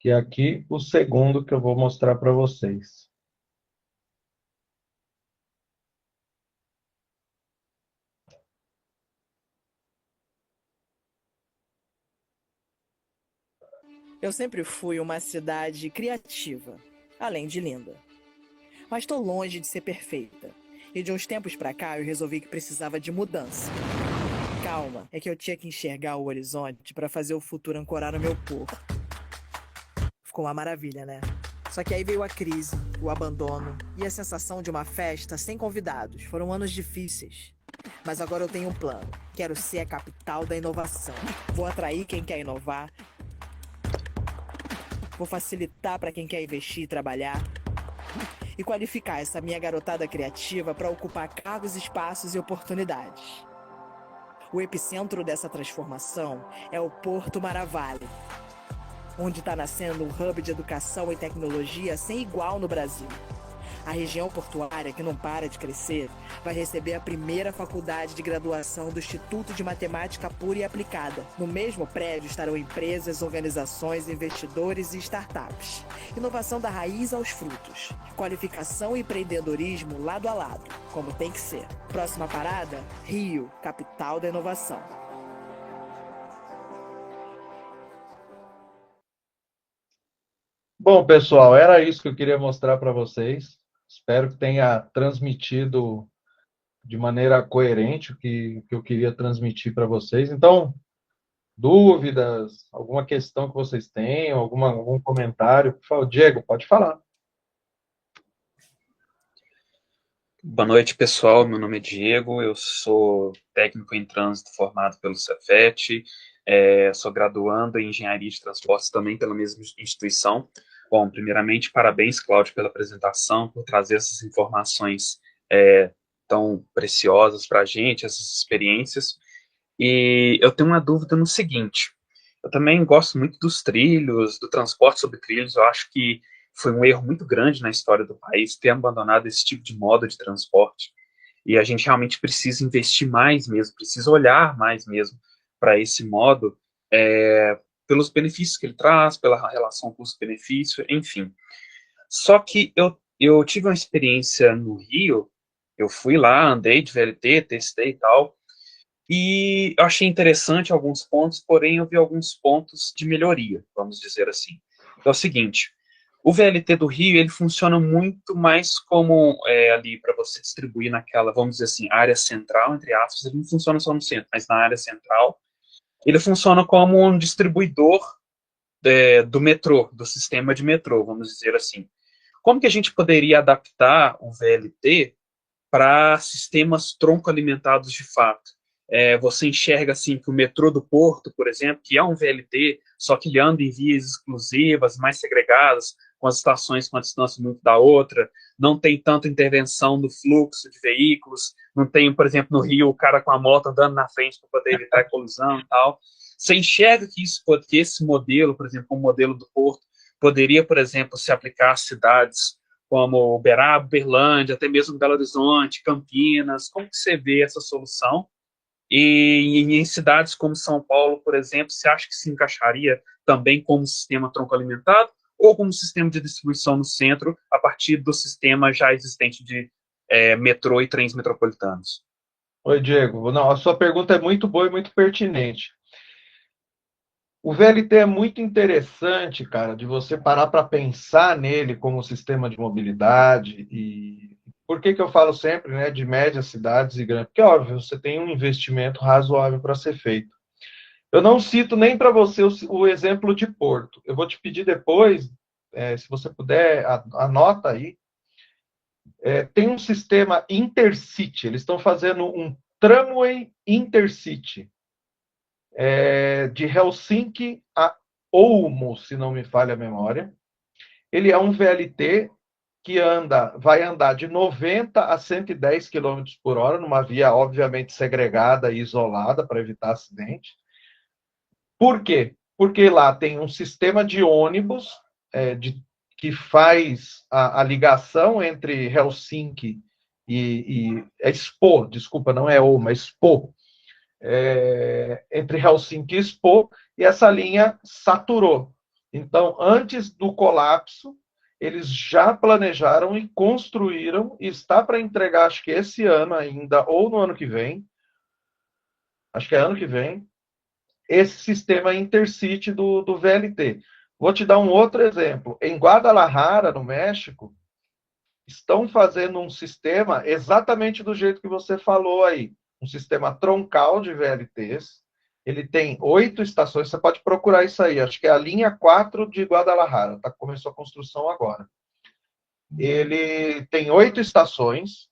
E aqui o segundo que eu vou mostrar para vocês. Eu sempre fui uma cidade criativa, além de linda. Mas estou longe de ser perfeita. E de uns tempos pra cá eu resolvi que precisava de mudança. Calma, é que eu tinha que enxergar o horizonte para fazer o futuro ancorar no meu corpo. Ficou uma maravilha, né? Só que aí veio a crise, o abandono e a sensação de uma festa sem convidados. Foram anos difíceis. Mas agora eu tenho um plano. Quero ser a capital da inovação. Vou atrair quem quer inovar. Vou facilitar para quem quer investir e trabalhar. E qualificar essa minha garotada criativa para ocupar cargos, espaços e oportunidades. O epicentro dessa transformação é o Porto Maravilha, onde está nascendo um hub de educação e tecnologia sem igual no Brasil. A região portuária, que não para de crescer, vai receber a primeira faculdade de graduação do Instituto de Matemática Pura e Aplicada. No mesmo prédio estarão empresas, organizações, investidores e startups. Inovação da raiz aos frutos. Qualificação e empreendedorismo lado a lado, como tem que ser. Próxima parada, Rio, capital da inovação. Bom, pessoal, era isso que eu queria mostrar para vocês. Espero que tenha transmitido de maneira coerente o que eu queria transmitir para vocês. Então, dúvidas, alguma questão que vocês tenham, algum comentário, por favor, Diego, pode falar. Boa noite, pessoal. Meu nome é Diego, eu sou técnico em trânsito formado pelo Cefet, sou graduando em engenharia de transportes também pela mesma instituição. Bom, primeiramente, parabéns, Cláudio, pela apresentação, por trazer essas informações tão preciosas para a gente, essas experiências. E eu tenho uma dúvida no seguinte: eu também gosto muito dos trilhos, do transporte sobre trilhos. Eu acho que foi um erro muito grande na história do país ter abandonado esse tipo de modo de transporte. E a gente realmente precisa investir mais mesmo, precisa olhar mais mesmo para esse modo, pelos benefícios que ele traz, pela relação custo-benefício, enfim. Só que eu tive uma experiência no Rio, eu fui lá, andei de VLT, testei e tal, e eu achei interessante alguns pontos, porém eu vi alguns pontos de melhoria, vamos dizer assim. Então é o seguinte: o VLT do Rio, ele funciona muito mais como ali para você distribuir naquela, vamos dizer assim, área central, entre aspas. Ele não funciona só no centro, mas na área central. Ele funciona como um distribuidor do metrô, do sistema de metrô, vamos dizer assim. Como que a gente poderia adaptar o VLT para sistemas tronco-alimentados de fato? Você enxerga assim que o metrô do Porto, por exemplo, que é um VLT, só que ele anda em vias exclusivas, mais segregadas, com as estações com a distância muito da outra, não tem tanta intervenção no fluxo de veículos, não tem, por exemplo, no Rio, o cara com a moto andando na frente para poder evitar a colisão e tal. Você enxerga que esse modelo, por exemplo, o modelo do Porto, poderia, por exemplo, se aplicar a cidades como Uberaba, Uberlândia, até mesmo Belo Horizonte, Campinas? Como que você vê essa solução? E em cidades como São Paulo, por exemplo, você acha que se encaixaria também como sistema tronco alimentado ou como sistema de distribuição no centro a partir do sistema já existente de metrô e trens metropolitanos? Oi, Diego. Não, a sua pergunta é muito boa e muito pertinente. O VLT é muito interessante, cara, de você parar para pensar nele como sistema de mobilidade. E por que eu falo sempre, né, de médias cidades e grandes? Porque, óbvio, você tem um investimento razoável para ser feito. Eu não cito nem para você o exemplo de Porto. Eu vou te pedir depois, se você puder, anota aí. Tem um sistema Intercity. Eles estão fazendo um tramway Intercity. De Helsinki a Oulu, se não me falha a memória. Ele é um VLT que vai andar de 90 a 110 km por hora, numa via obviamente segregada e isolada para evitar acidente. Por quê? Porque lá tem um sistema de ônibus que faz a ligação entre Helsinki e Espoo, desculpa, não é Oulu, mas Espoo, entre Helsinki e Espoo, e essa linha saturou. Então, antes do colapso, eles já planejaram e construíram, e está para entregar, acho que esse ano ainda, ou no ano que vem, acho que é ano que vem, esse sistema Intercity do VLT. Vou te dar um outro exemplo. Em Guadalajara, no México, estão fazendo um sistema exatamente do jeito que você falou aí. Um sistema troncal de VLTs. Ele tem 8 estações. Você pode procurar isso aí. Acho que é a linha 4 de Guadalajara. Tá? Começou a construção agora. Ele tem 8 estações.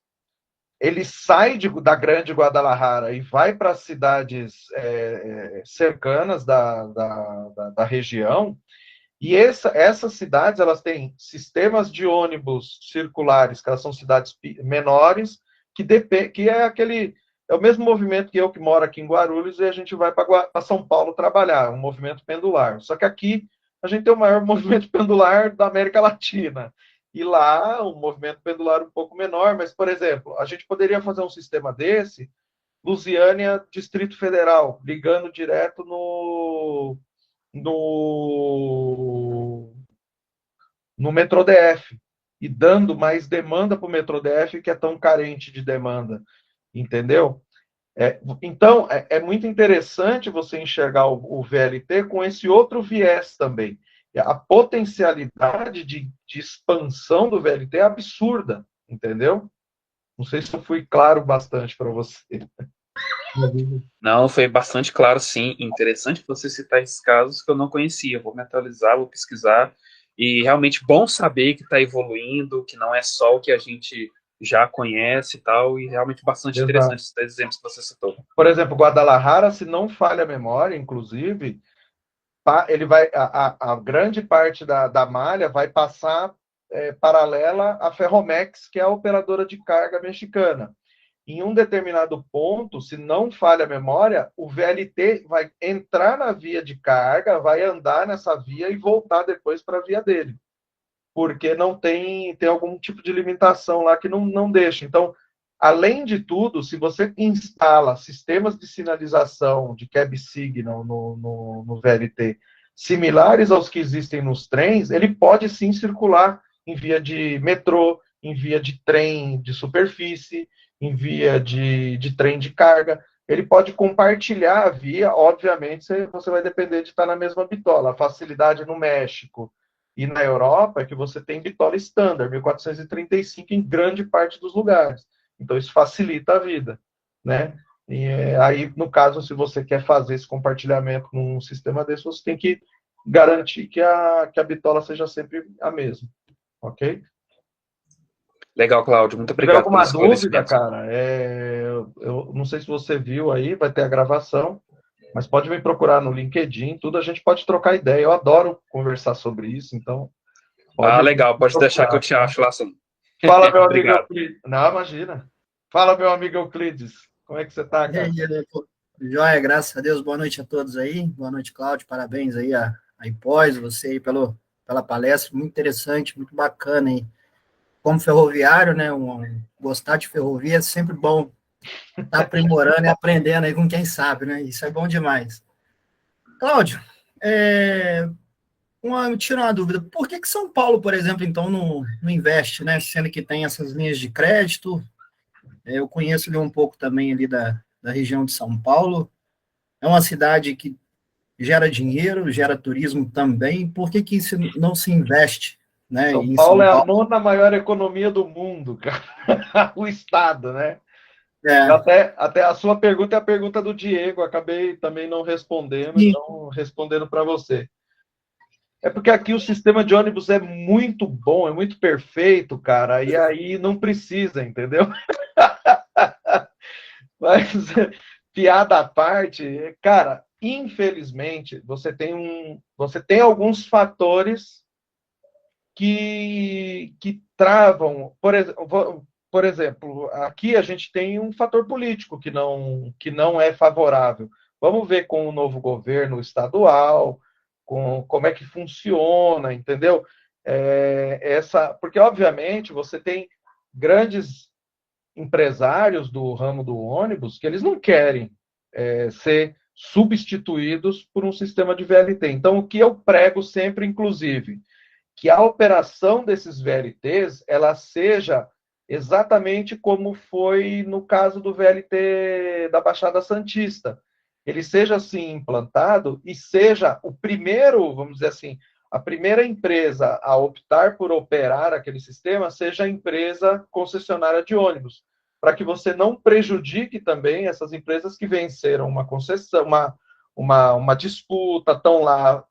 Ele sai da grande Guadalajara e vai para as cidades cercanas da região. E essas cidades, elas têm sistemas de ônibus circulares, que elas são cidades menores, que é o mesmo movimento que eu que moro aqui em Guarulhos, e a gente vai para São Paulo trabalhar, um movimento pendular. Só que aqui a gente tem o maior movimento pendular da América Latina. E lá, um movimento pendular um pouco menor, mas, por exemplo, a gente poderia fazer um sistema desse, Lusiânia, Distrito Federal, ligando direto no metrô DF e dando mais demanda para o metrô DF, que é tão carente de demanda, entendeu? Então, é muito interessante você enxergar o VLT com esse outro viés também. A potencialidade de expansão do VLT é absurda, entendeu? Não sei se eu fui claro bastante para você. Não, foi bastante claro, sim. Interessante você citar esses casos que eu não conhecia. Vou me atualizar, vou pesquisar. E realmente bom saber que está evoluindo, que não é só o que a gente já conhece e tal. E realmente bastante Exato. interessante esses exemplos que você citou. Por exemplo, Guadalajara, se não falha a memória, inclusive, ele vai a grande parte da malha vai passar paralela à Ferromex, que é a operadora de carga mexicana. Em um determinado ponto, se não falha a memória, o VLT vai entrar na via de carga, vai andar nessa via e voltar depois para a via dele, porque não tem algum tipo de limitação lá que não deixa. Então, além de tudo, se você instala sistemas de sinalização de cab signal no VLT similares aos que existem nos trens, ele pode sim circular em via de metrô, em via de trem de superfície, em via de trem de carga. Ele pode compartilhar a via, obviamente, você vai depender de estar na mesma bitola. A facilidade no México e na Europa é que você tem bitola standard, 1435 em grande parte dos lugares. Então, isso facilita a vida, né? E aí, no caso, se você quer fazer esse compartilhamento num sistema desse, você tem que garantir que a bitola seja sempre a mesma, ok? Legal, Cláudio. Muito Se tiver obrigado alguma pelos dúvida, esclarecimentos. cara, eu não sei se você viu aí, vai ter a gravação, mas pode me procurar no LinkedIn, tudo a gente pode trocar ideia. Eu adoro conversar sobre isso, então pode Legal. Pode deixar que eu procurar, te tá? acho lá, sim. Fala, meu amigo Obrigado. Euclides. Não, imagina. Fala, meu amigo Euclides. Como é que você tá, E cara? aí, doutor? Joia, graças a Deus. Boa noite a todos aí. Boa noite, Cláudio. Parabéns aí a IPOS, você aí pela palestra. Muito interessante, muito bacana aí. Como ferroviário, né? Gostar de ferrovia é sempre bom. Tá aprimorando e aprendendo aí com quem sabe, né? Isso é bom demais. Cláudio, tira uma dúvida. Por que São Paulo, por exemplo, então, não investe, né? Sendo que tem essas linhas de crédito. Eu conheço ali um pouco também ali da região de São Paulo. É uma cidade que gera dinheiro, gera turismo também. Por que isso não se investe, né, São em Paulo São é a Paulo? nona maior economia do mundo, cara. O estado, né? É, Até a sua pergunta é a pergunta do Diego, acabei também não respondendo, e, então respondendo para você. É porque aqui o sistema de ônibus é muito bom, é muito perfeito, cara, e aí não precisa, entendeu? Mas, piada à parte, cara, infelizmente, você tem alguns fatores que travam, por exemplo, aqui a gente tem um fator político que não é favorável. Vamos ver com o novo governo estadual, com como é que funciona, entendeu? Porque, obviamente, você tem grandes empresários do ramo do ônibus que eles não querem ser substituídos por um sistema de VLT. Então, o que eu prego sempre, inclusive, que a operação desses VLTs, ela seja exatamente como foi no caso do VLT da Baixada Santista. Ele seja, assim, implantado e seja o primeiro, vamos dizer assim, a primeira empresa a optar por operar aquele sistema seja a empresa concessionária de ônibus, para que você não prejudique também essas empresas que venceram uma concessão, uma disputa, estão lá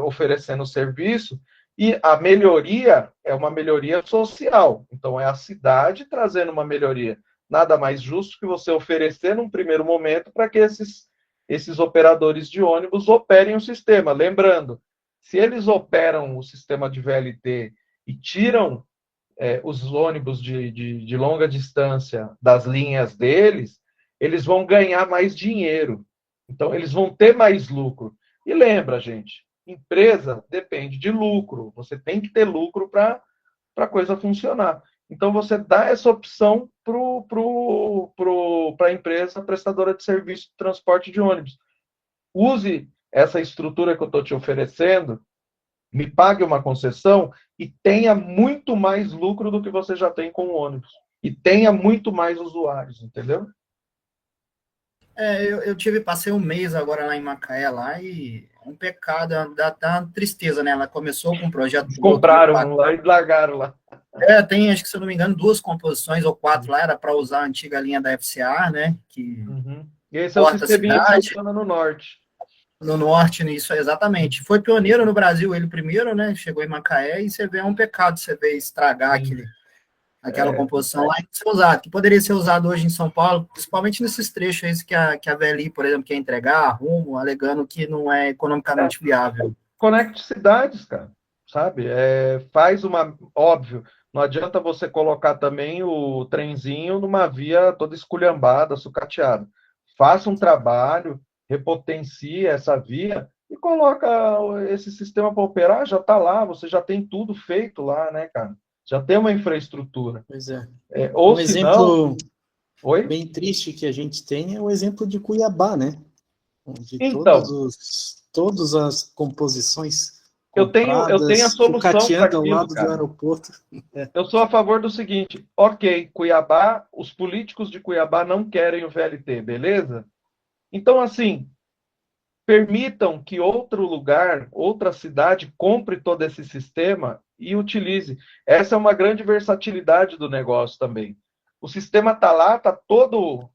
oferecendo serviço, e a melhoria é uma melhoria social. Então, é a cidade trazendo uma melhoria. Nada mais justo que você oferecer num primeiro momento para que esses operadores de ônibus operem o sistema. Lembrando, se eles operam o sistema de VLT e tiram os ônibus de longa distância das linhas deles, eles vão ganhar mais dinheiro. Então, eles vão ter mais lucro. E lembra, gente, empresa depende de lucro. Você tem que ter lucro para a coisa funcionar. Então, você dá essa opção para a empresa prestadora de serviço de transporte de ônibus. Use essa estrutura que eu estou te oferecendo, me pague uma concessão e tenha muito mais lucro do que você já tem com o ônibus. E tenha muito mais usuários, entendeu? Passei um mês agora lá em Macaé, lá, e é um pecado, dá uma tristeza, né? Ela começou com um projeto... Compraram lá e largaram lá. Tem, acho que, se eu não me engano, 2 composições ou 4 lá, era para usar a antiga linha da FCA, né? Que E esse é o sisteminha que funciona no norte. No norte, isso, exatamente. Foi pioneiro no Brasil, ele primeiro, né? Chegou em Macaé, e você vê, é um pecado você ver estragar aquela composição lá e ser usado, que poderia ser usado hoje em São Paulo, principalmente nesses trechos aí que a VLI, por exemplo, quer entregar, rumo, alegando que não é economicamente viável. Conecte cidades, cara, sabe? Faz uma... Óbvio, não adianta você colocar também o trenzinho numa via toda esculhambada, sucateada. Faça um trabalho, repotencie essa via e coloca esse sistema para operar, já está lá, você já tem tudo feito lá, né, cara? Já tem uma infraestrutura. Pois é. Ou um exemplo Oi? bem triste que a gente tem é o exemplo de Cuiabá, né? Onde então, todas as composições eu tenho a solução para aquilo, ao lado cara. do aeroporto. Eu sou a favor do seguinte, ok, Cuiabá, os políticos de Cuiabá não querem o VLT, beleza? Então, assim, permitam que outro lugar, outra cidade, compre todo esse sistema e utilize. Essa é uma grande versatilidade do negócio também. O sistema está lá, está todo,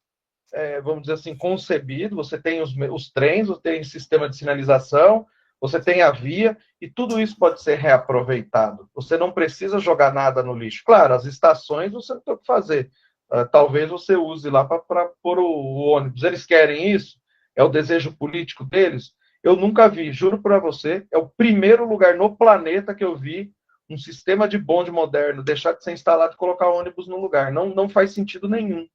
vamos dizer assim, concebido, você tem os trens, você tem o sistema de sinalização, você tem a via, e tudo isso pode ser reaproveitado. Você não precisa jogar nada no lixo. Claro, as estações você não tem o que fazer. Talvez você use lá para pôr o ônibus. Eles querem isso? É o desejo político deles? Eu nunca vi, juro para você, é o primeiro lugar no planeta que eu vi um sistema de bonde moderno deixar de ser instalado e colocar ônibus no lugar. Não faz sentido nenhum.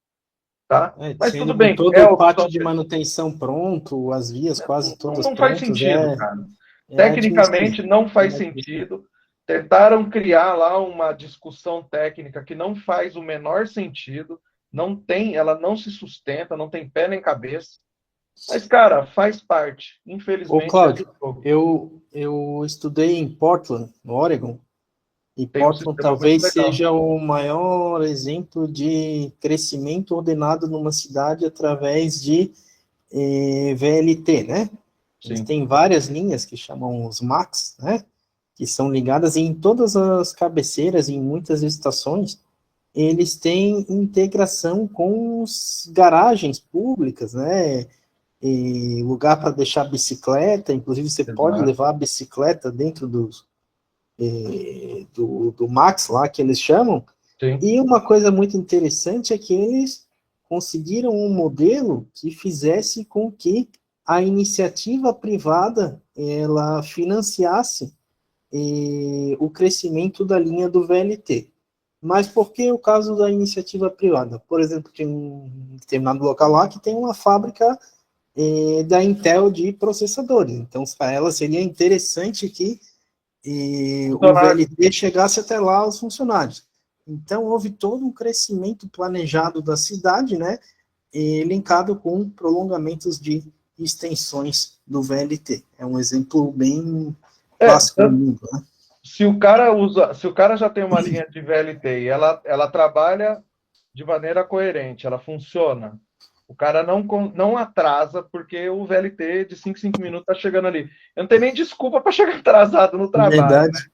Tá? Mas tudo bem. Todo o pátio de manutenção pronto, as vias quase todas prontas. Não faz sentido, cara. Tecnicamente não faz sentido. Tentaram criar lá uma discussão técnica que não faz o menor sentido. Ela não se sustenta, não tem pé nem cabeça. Mas, cara, faz parte. Infelizmente. Ô, Cláudio, eu estudei em Portland, no Oregon. E Portland talvez seja o maior exemplo de crescimento ordenado numa cidade através de VLT, né? Eles têm várias linhas que chamam os MACs, né? Que são ligadas em todas as cabeceiras, em muitas estações. Eles têm integração com as garagens públicas, né? E lugar para deixar bicicleta, inclusive você pode levar a bicicleta dentro do Max lá, que eles chamam. Sim. E uma coisa muito interessante é que eles conseguiram um modelo que fizesse com que a iniciativa privada ela financiasse o crescimento da linha do VLT. Mas por que o caso da iniciativa privada? Por exemplo, tem um determinado local lá que tem uma fábrica da Intel de processadores. Então, para ela seria interessante que o VLT chegasse até lá aos funcionários. Então, houve todo um crescimento planejado da cidade, né, linkado com prolongamentos de extensões do VLT. É um exemplo bem clássico do mundo, né? Se o cara já tem uma linha de VLT e ela trabalha de maneira coerente, ela funciona, o cara não atrasa, porque o VLT de 5 em 5 minutos está chegando ali. Eu não tenho nem desculpa para chegar atrasado no trabalho. Verdade. Né?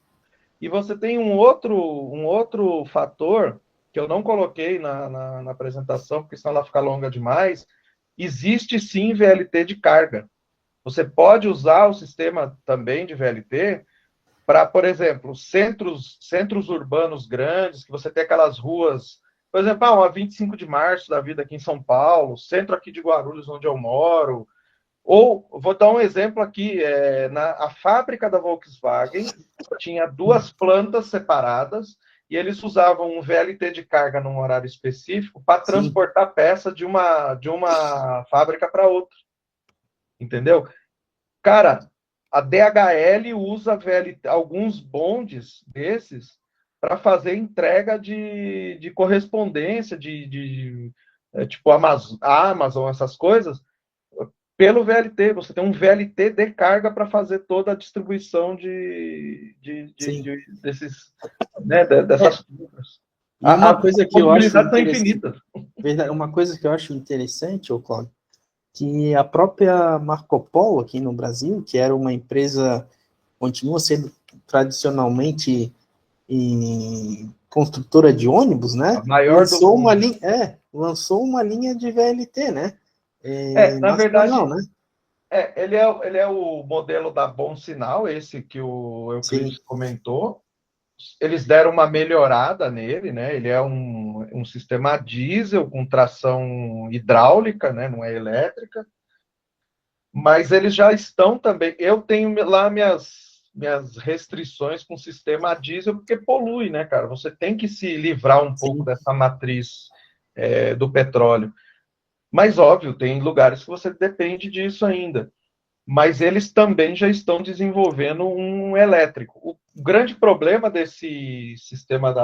E você tem um outro fator que eu não coloquei na apresentação, porque senão ela fica longa demais. Existe sim VLT de carga. Você pode usar o sistema também de VLT para, por exemplo, centros urbanos grandes, que você tem aquelas ruas, por exemplo, uma 25 de março da vida aqui em São Paulo, centro aqui de Guarulhos, onde eu moro. Ou, vou dar um exemplo aqui, a fábrica da Volkswagen tinha 2 plantas separadas e eles usavam um VLT de carga num horário específico para transportar peça de uma fábrica para outra. Entendeu? Cara, a DHL usa alguns bondes desses para fazer entrega de correspondência, tipo Amazon, essas coisas, pelo VLT. Você tem um VLT de carga para fazer toda a distribuição desses, né, dessas compras. Uma coisa que eu acho infinita. Uma coisa que eu acho interessante, Cláudio, que a própria Marco Polo aqui no Brasil, que era uma empresa, continua sendo tradicionalmente construtora de ônibus, né? A maior lançou uma linha de VLT, né? Na verdade, né? Ele é o modelo da Bom Sinal, esse que o Euclides comentou. Eles deram uma melhorada nele, né? Ele é um sistema diesel com tração hidráulica, né? Não é elétrica. Mas eles já estão também. Eu tenho lá minhas restrições com o sistema diesel, porque polui, né, cara? Você tem que se livrar um pouco dessa matriz do petróleo. Mas, óbvio, tem lugares que você depende disso ainda. Mas eles também já estão desenvolvendo um elétrico. O grande problema desse sistema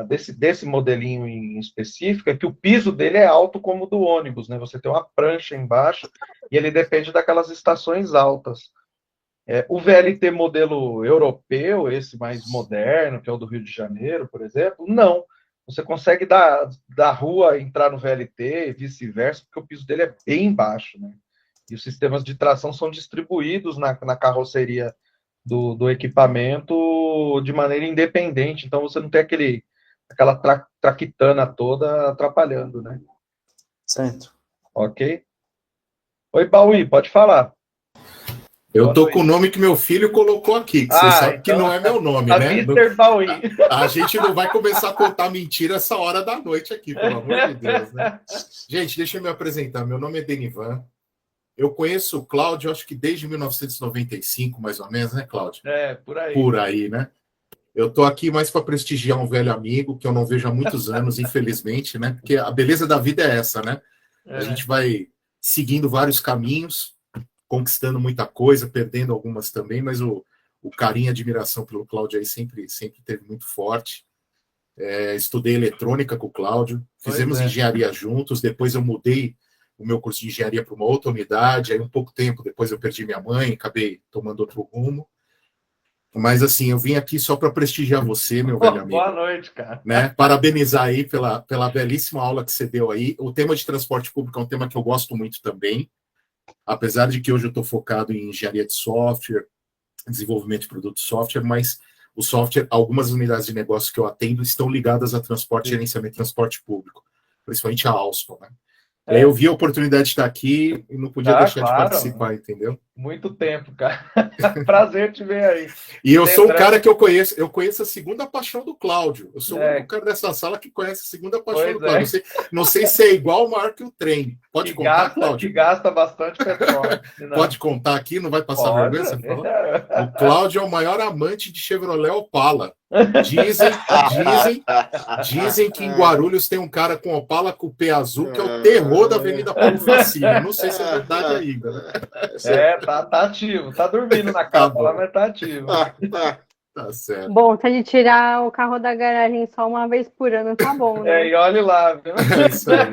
desse modelinho em específico é que o piso dele é alto como o do ônibus, né? Você tem uma prancha embaixo e ele depende daquelas estações altas. O VLT modelo europeu, esse mais moderno, que é o do Rio de Janeiro, por exemplo, não. Você consegue da rua entrar no VLT e vice-versa, porque o piso dele é bem baixo, né? E os sistemas de tração são distribuídos na carroceria do equipamento de maneira independente. Então, você não tem aquela traquitana toda atrapalhando, né? Certo. Ok? Oi, Bauí, pode falar. Eu tô com o nome que meu filho colocou aqui, que você sabe que não é meu nome, né? Mr. Bauí. A gente não vai começar a contar mentira essa hora da noite aqui, pelo amor de Deus, né? Gente, deixa eu me apresentar. Meu nome é Denivan. Eu conheço o Cláudio, acho que desde 1995, mais ou menos, né, Cláudio? Por aí. Por aí, né? Eu tô aqui mais para prestigiar um velho amigo que eu não vejo há muitos anos, infelizmente, né? Porque a beleza da vida é essa, né? A gente vai seguindo vários caminhos, conquistando muita coisa, perdendo algumas também, mas o carinho e admiração pelo Cláudio aí sempre teve muito forte. Estudei eletrônica com o Cláudio, fizemos engenharia juntos, depois eu mudei o meu curso de engenharia para uma outra unidade, aí um pouco tempo depois eu perdi minha mãe, acabei tomando outro rumo. Mas assim, eu vim aqui só para prestigiar você, meu velho amigo. Boa noite, cara. Né? Parabenizar aí pela belíssima aula que você deu aí. O tema de transporte público é um tema que eu gosto muito também, apesar de que hoje eu estou focado em engenharia de software, desenvolvimento de produto de software, mas o software, algumas unidades de negócio que eu atendo estão ligadas a transporte, gerenciamento de transporte público, principalmente a Alstom, né? Eu vi a oportunidade de estar aqui e não podia deixar de participar, entendeu? Muito tempo, cara. Prazer te ver aí. E eu sou um cara que eu conheço a segunda paixão do Cláudio. Eu sou o único cara dessa sala que conhece a segunda paixão do Cláudio. Não sei se é igual, maior que o trem. Pode contar, Cláudio? Que gasta bastante petróleo. Pode contar aqui, não vai passar vergonha você falar? O Cláudio é o maior amante de Chevrolet Opala. Dizem que em Guarulhos tem um cara com Opala Coupé azul que é o terror da Avenida Paulo Facine. Não sei se é verdade ainda, né? Tá ativo. Tá dormindo na capa lá, mas tá ativo. Tá certo. Bom, se a gente tirar o carro da garagem só uma vez por ano, tá bom, né? E olhe lá, viu? É isso aí.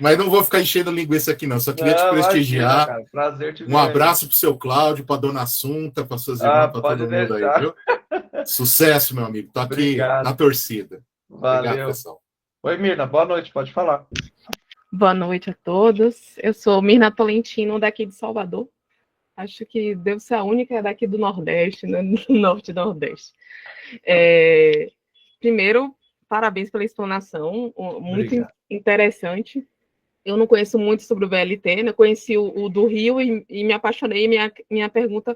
Mas não vou ficar enchendo linguiça aqui, não. Só queria te prestigiar. Imagina, cara. Prazer te ver. Um abraço pro seu Cláudio, pra dona Assunta, para suas irmãs, para todo mundo aí, viu? Sucesso, meu amigo. Tô aqui Obrigado. na torcida. Valeu. Obrigado, pessoal. Oi, Mirna. Boa noite. Pode falar. Boa noite a todos. Eu sou Mirna Tolentino, daqui de Salvador. Acho que devo ser a única daqui do Nordeste, né? Norte e Nordeste. Primeiro, parabéns pela explanação, muito interessante. Eu não conheço muito sobre o VLT, né? Conheci o do Rio e me apaixonei. Minha pergunta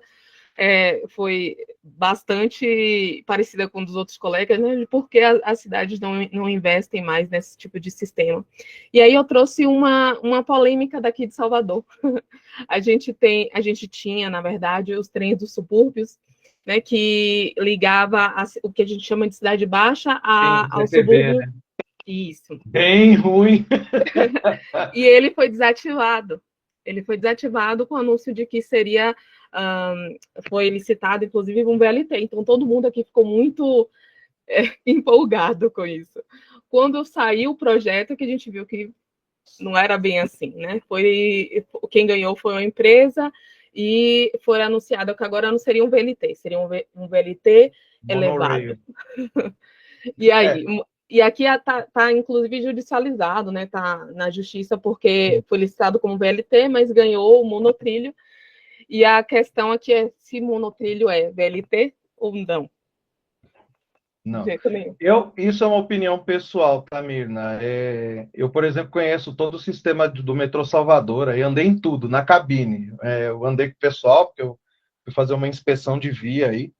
foi bastante parecida com dos outros colegas, né? De por que as cidades não investem mais nesse tipo de sistema. E aí eu trouxe uma polêmica daqui de Salvador. A gente tinha, na verdade, os trens dos subúrbios, né, que ligava o que a gente chama de cidade baixa ao subúrbio. Né? Isso. Bem ruim. E ele foi desativado. Ele foi desativado com o anúncio de que seria... foi licitado, inclusive, um VLT. Então, todo mundo aqui ficou muito empolgado com isso. Quando saiu o projeto, que a gente viu que não era bem assim, né? Quem ganhou foi uma empresa e foi anunciado que agora não seria um VLT, seria um VLT elevado. E aí... E aqui está, inclusive, judicializado, né? Está na justiça, porque foi licitado como VLT, mas ganhou o monotrilho. E a questão aqui é se monotrilho é VLT ou não. Não. Isso é uma opinião pessoal, tá, Mirna? Eu, por exemplo, conheço todo o sistema do metrô Salvador, aí andei em tudo, na cabine. Eu andei com o pessoal, porque eu fui fazer uma inspeção de via aí.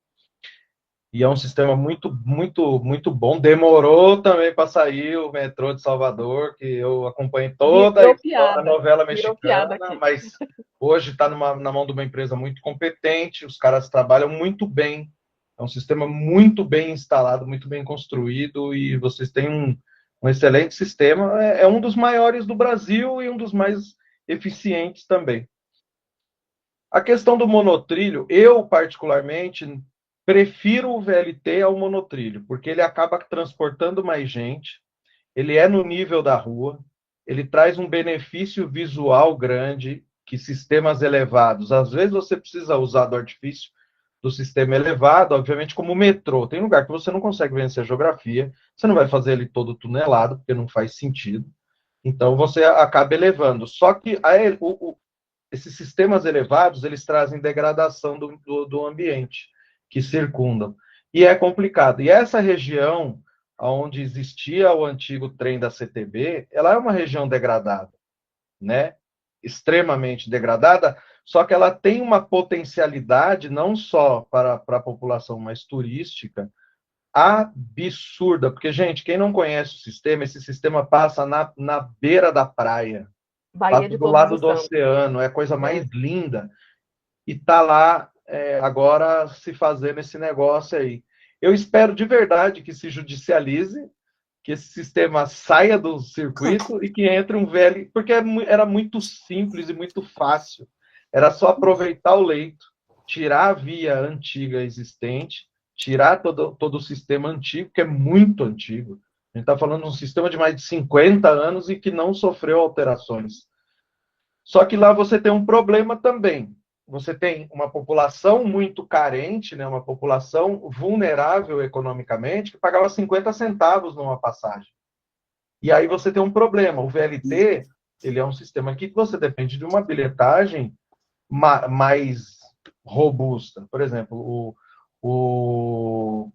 E é um sistema muito, muito, muito bom. Demorou também para sair o metrô de Salvador, que eu acompanhei toda a novela mexicana, mas hoje está na mão de uma empresa muito competente, os caras trabalham muito bem, é um sistema muito bem instalado, muito bem construído, e vocês têm um excelente sistema. É um dos maiores do Brasil e um dos mais eficientes também. A questão do monotrilho, eu, particularmente... prefiro o VLT ao monotrilho, porque ele acaba transportando mais gente, ele é no nível da rua, ele traz um benefício visual grande, que sistemas elevados, às vezes você precisa usar do artifício do sistema elevado, obviamente como o metrô, tem lugar que você não consegue vencer a geografia, você não vai fazer ele todo tunelado, porque não faz sentido, então você acaba elevando, só que esses sistemas elevados, eles trazem degradação do ambiente, que circundam. E é complicado. E essa região onde existia o antigo trem da CTB, ela é uma região degradada, né? Extremamente degradada, só que ela tem uma potencialidade não só para a população mais turística, absurda. Porque, gente, quem não conhece o sistema, esse sistema passa na beira da praia, passa do lado do oceano, é a coisa mais linda. E está lá agora se fazendo esse negócio aí. Eu espero de verdade que se judicialize, que esse sistema saia do circuito e que entre um VLT, porque era muito simples e muito fácil. Era só aproveitar o leito, tirar a via antiga existente, tirar todo o sistema antigo, que é muito antigo. A gente está falando de um sistema de mais de 50 anos e que não sofreu alterações. Só que lá você tem um problema também. Você tem uma população muito carente, né, uma população vulnerável economicamente, que pagava 50 centavos numa passagem. E aí você tem um problema. O VLT, ele é um sistema aqui que você depende de uma bilhetagem mais robusta. Por exemplo, o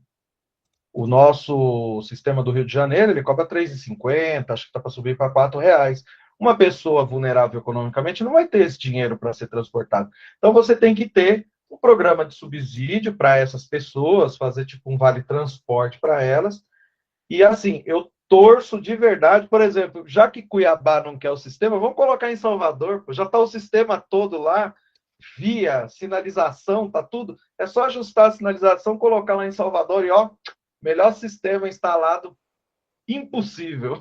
nosso sistema do Rio de Janeiro, ele cobra R$3,50, acho que está para subir para R$4. Uma pessoa vulnerável economicamente não vai ter esse dinheiro para ser transportado. Então, você tem que ter um programa de subsídio para essas pessoas, fazer tipo um vale-transporte para elas. E, assim, eu torço de verdade, por exemplo, já que Cuiabá não quer o sistema, vamos colocar em Salvador, já está o sistema todo lá, via, sinalização, tá tudo. É só ajustar a sinalização, colocar lá em Salvador e, ó, melhor sistema instalado impossível.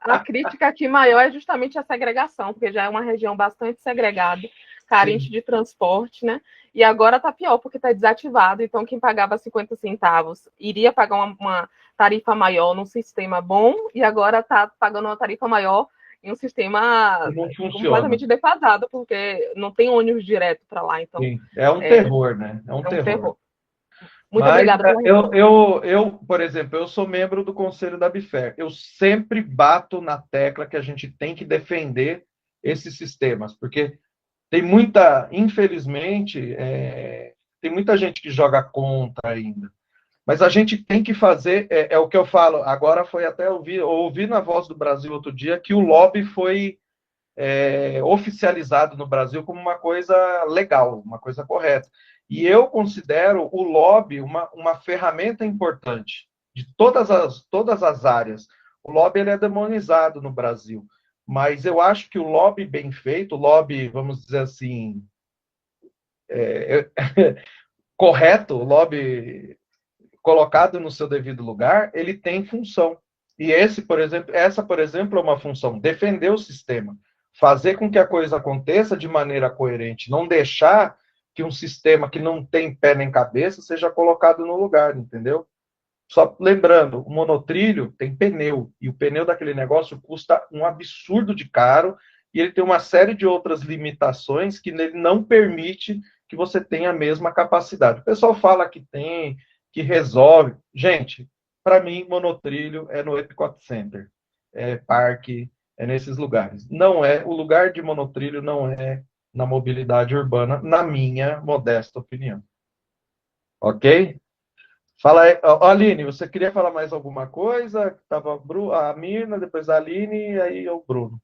A crítica aqui maior é justamente a segregação, porque já é uma região bastante segregada, carente de transporte, né? E agora está pior, porque está desativado. Então, quem pagava 50 centavos iria pagar uma tarifa maior num sistema bom, e agora está pagando uma tarifa maior em um sistema Não funciona. completamente defasado, porque não tem ônibus direto para lá. Então, Sim, é um terror, né? É um terror. terror. Muito Mas obrigada pela resposta. eu, por exemplo, eu sou membro do Conselho da Bifer. Eu sempre bato na tecla que a gente tem que defender esses sistemas, porque tem muita, infelizmente, tem muita gente que joga contra ainda. Mas a gente tem que fazer, é o que eu falo, agora foi até ouvi na Voz do Brasil outro dia que o lobby foi oficializado no Brasil como uma coisa legal, uma coisa correta. E eu considero o lobby uma ferramenta importante de todas as áreas. O lobby ele é demonizado no Brasil, mas eu acho que o lobby bem feito, o lobby, vamos dizer assim, correto, o lobby colocado no seu devido lugar, ele tem função. E essa, por exemplo, é uma função, defender o sistema, fazer com que a coisa aconteça de maneira coerente, não deixar que um sistema que não tem pé nem cabeça seja colocado no lugar, entendeu? Só lembrando, o monotrilho tem pneu, e o pneu daquele negócio custa um absurdo de caro, e ele tem uma série de outras limitações que ele não permite que você tenha a mesma capacidade. O pessoal fala que tem, que resolve. Gente, para mim, monotrilho é no Epcot Center, é parque, é nesses lugares. Não é, o lugar de monotrilho não é na mobilidade urbana, na minha modesta opinião. Ok? Fala aí, Aline, você queria falar mais alguma coisa? Tava a Mirna, depois a Aline e aí o Bruno.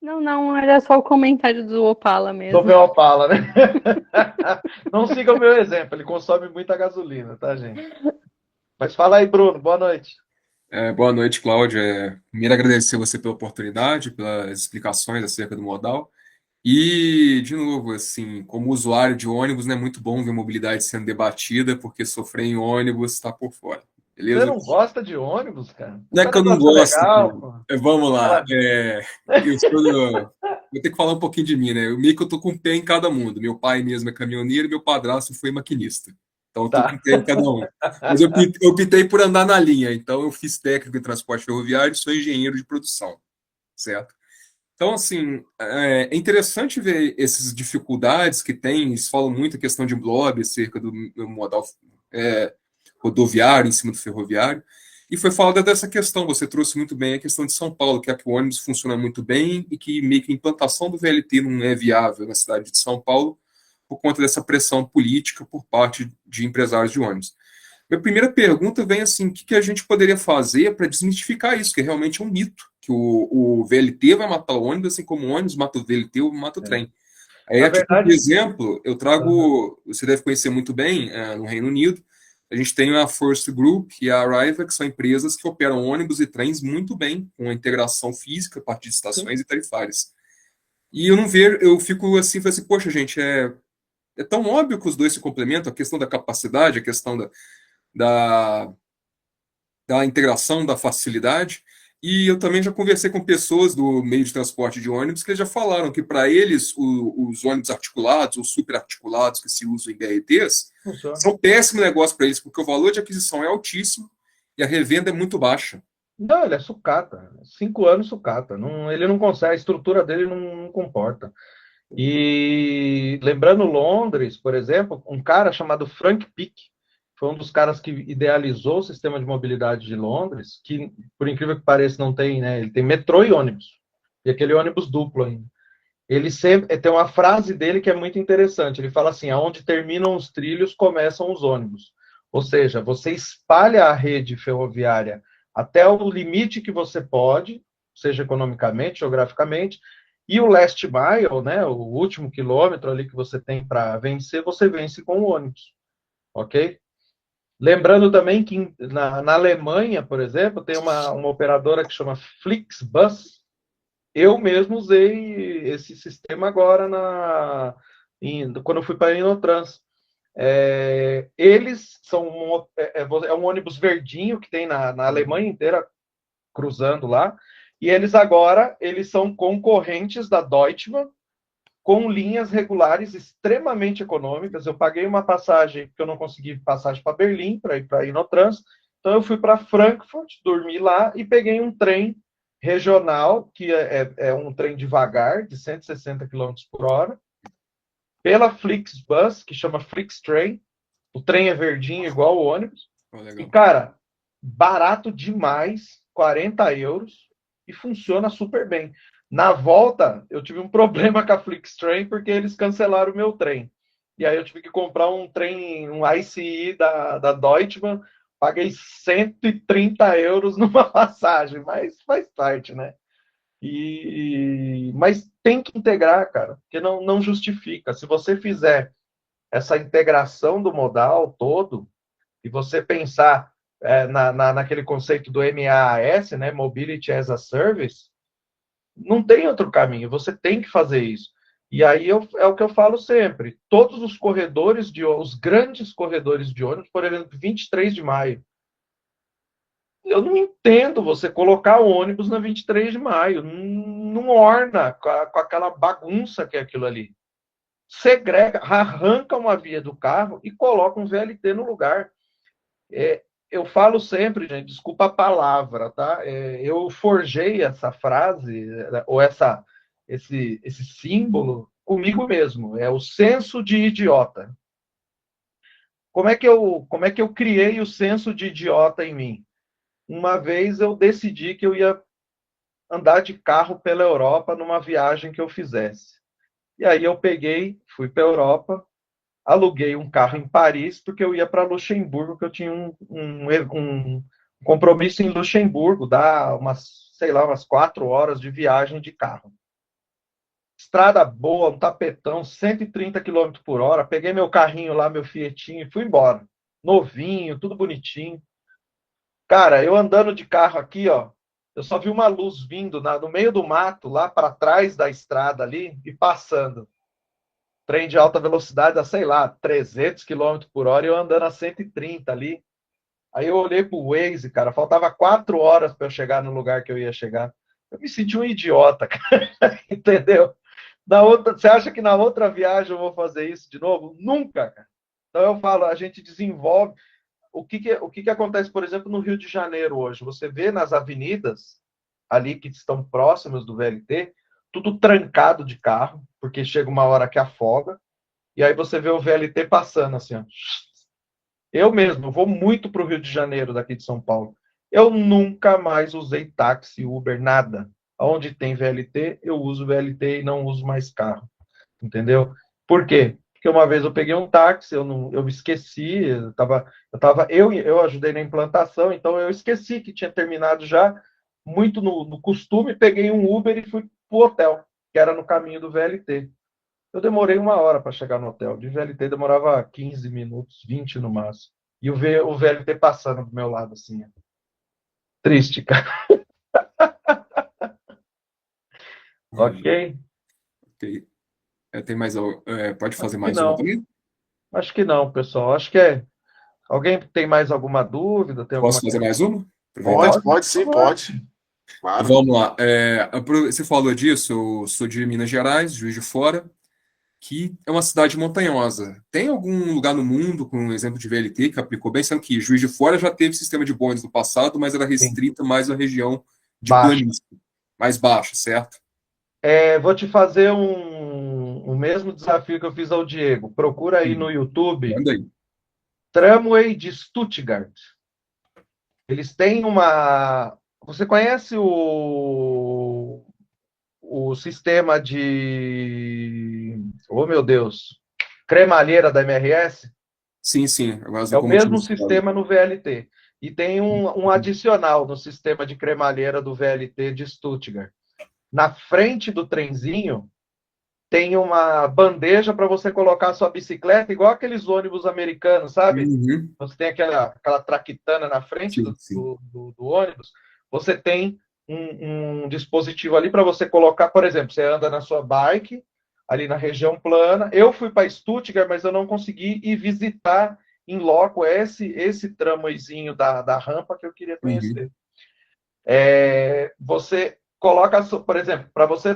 Não, era só o comentário do Opala mesmo. Do meu Opala, né? Não siga o meu exemplo, ele consome muita gasolina, tá, gente? Mas fala aí, Bruno, boa noite. Boa noite, Cláudia. Primeiro, agradecer você pela oportunidade, pelas explicações acerca do modal. E, de novo, assim, como usuário de ônibus, não é muito bom ver mobilidade sendo debatida, porque sofrer em ônibus está por fora. Beleza? Você não gosta de ônibus, cara? Não é que eu não gosto. Legal, vamos lá. Vou ter que falar um pouquinho de mim, né? Meio que eu tô com um pé em cada mundo. Meu pai mesmo é caminhoneiro e meu padrasto foi maquinista. Então eu tô com um pé em cada um. Mas eu optei por andar na linha. Então eu fiz técnico em transporte ferroviário e sou engenheiro de produção. Certo? Então, assim, é interessante ver essas dificuldades que tem. Eles falam muito a questão de lobby acerca do modal rodoviário em cima do ferroviário. E foi falada dessa questão. Você trouxe muito bem a questão de São Paulo, que é que o ônibus funciona muito bem e que meio que a implantação do VLT não é viável na cidade de São Paulo por conta dessa pressão política por parte de empresários de ônibus. Minha primeira pergunta vem assim, o que a gente poderia fazer para desmistificar isso, que realmente é um mito, que o VLT vai matar o ônibus, assim como o ônibus mata o VLT ou mata o trem. Aí, por exemplo, eu trago, você deve conhecer muito bem, no Reino Unido, a gente tem a First Group e a Arriva, que são empresas que operam ônibus e trens muito bem, com a integração física a partir de estações e tarifárias. E eu não vejo, eu fico assim, poxa, gente, é tão óbvio que os dois se complementam, a questão da capacidade, a questão da integração, da facilidade. E eu também já conversei com pessoas do meio de transporte de ônibus que já falaram que para eles os ônibus articulados ou superarticulados que se usam em BRTs são péssimo negócio para eles, porque o valor de aquisição é altíssimo e a revenda é muito baixa. Não, ele é sucata. 5 anos sucata. Ele não consegue, a estrutura dele não comporta. E lembrando Londres, por exemplo, um cara chamado Frank Pick foi um dos caras que idealizou o sistema de mobilidade de Londres, que, por incrível que pareça, não tem, né? Ele tem metrô e ônibus. E aquele ônibus duplo ainda. Ele sempre tem uma frase dele que é muito interessante. Ele fala assim: aonde terminam os trilhos, começam os ônibus. Ou seja, você espalha a rede ferroviária até o limite que você pode, seja economicamente, geograficamente, e o last mile, né, o último quilômetro ali que você tem para vencer, você vence com o ônibus. Ok? Lembrando também que na Alemanha, por exemplo, tem uma operadora que chama Flixbus. Eu mesmo usei esse sistema agora quando eu fui para a Inotrans. Eles são um ônibus verdinho que tem na Alemanha inteira cruzando lá, e eles são concorrentes da Deutschmann, com linhas regulares extremamente econômicas. Eu paguei uma passagem, porque eu não consegui passagem para Berlim, para ir para a Inotrans, então eu fui para Frankfurt, dormi lá e peguei um trem regional, que é um trem devagar, de 160 km por hora, pela Flixbus, que chama Flixtrain. O trem é verdinho, igual o ônibus. E, cara, barato demais, 40 euros, e funciona super bem. Na volta, eu tive um problema com a Flixtrain, porque eles cancelaram o meu trem. E aí eu tive que comprar um trem, um ICE da Deutschmann, paguei 130 euros numa passagem, mas faz parte, né? Mas tem que integrar, cara, porque não justifica. Se você fizer essa integração do modal todo, e você pensar naquele conceito do MaaS, né, Mobility as a Service, não tem outro caminho, você tem que fazer isso. E aí é o que eu falo sempre, todos os corredores, os grandes corredores de ônibus, por exemplo, 23 de maio, eu não entendo você colocar o ônibus na 23 de maio, não orna com aquela bagunça que é aquilo ali. Segrega, arranca uma via do carro e coloca um VLT no lugar. Eu falo sempre, gente, desculpa a palavra, tá? Eu forjei essa frase, ou esse símbolo, comigo mesmo. É o senso de idiota. Como é que eu criei o senso de idiota em mim? Uma vez eu decidi que eu ia andar de carro pela Europa numa viagem que eu fizesse. E aí eu fui para a Europa, aluguei um carro em Paris, porque eu ia para Luxemburgo, que eu tinha um compromisso em Luxemburgo, dá umas 4 horas de viagem de carro. Estrada boa, um tapetão, 130 km por hora, peguei meu carrinho lá, meu Fietinho, e fui embora. Novinho, tudo bonitinho. Cara, eu andando de carro aqui, ó, eu só vi uma luz vindo no meio do mato, lá para trás da estrada ali, e passando. Trem de alta velocidade a, sei lá, 300 km por hora, e eu andando a 130 ali. Aí eu olhei pro Waze, cara, faltava 4 horas para eu chegar no lugar que eu ia chegar. Eu me senti um idiota, cara, entendeu? Você acha que na outra viagem eu vou fazer isso de novo? Nunca, cara. Então eu falo, a gente desenvolve. O que acontece, por exemplo, no Rio de Janeiro hoje? Você vê nas avenidas ali que estão próximas do VLT, tudo trancado de carro, porque chega uma hora que afoga, e aí você vê o VLT passando assim, ó. Eu mesmo vou muito para o Rio de Janeiro, daqui de São Paulo. Eu nunca mais usei táxi, Uber, nada. Onde tem VLT, eu uso VLT e não uso mais carro. Entendeu? Por quê? Porque uma vez eu peguei um táxi, eu me esqueci, eu ajudei na implantação, então eu esqueci que tinha terminado já, muito no costume, peguei um Uber e fui para o hotel, que era no caminho do VLT. Eu demorei 1 hora para chegar no hotel. De VLT demorava 15 minutos, 20 no máximo. E o VLT passando do meu lado, assim. Triste, cara. Ok? Ok. Tem mais. Pode fazer mais uma também? Acho que não, pessoal. Acho que Alguém tem mais alguma dúvida? Posso fazer mais uma? Pode sim, pode. Claro. Vamos lá. Você falou disso, eu sou de Minas Gerais, Juiz de Fora, que é uma cidade montanhosa. Tem algum lugar no mundo com um exemplo de VLT que aplicou bem? Sendo que Juiz de Fora já teve sistema de bondes no passado, mas era restrita mais à região de planície, mais baixa, certo? Vou te fazer o mesmo desafio que eu fiz ao Diego. Procura aí no YouTube. Manda aí. Tramway de Stuttgart. Eles têm uma... Você conhece o sistema de... Oh, meu Deus! Cremalheira da MRS? Sim, sim. É o mesmo sistema no VLT. E tem um adicional no sistema de cremalheira do VLT de Stuttgart. Na frente do trenzinho, tem uma bandeja para você colocar a sua bicicleta, igual aqueles ônibus americanos, sabe? Uhum. Você tem aquela traquitana na frente do ônibus. Você tem um dispositivo ali para você colocar, por exemplo, você anda na sua bike, ali na região plana. Eu fui para Stuttgart, mas eu não consegui ir visitar em loco esse tramwayzinho da rampa que eu queria conhecer. Você coloca, por exemplo, para você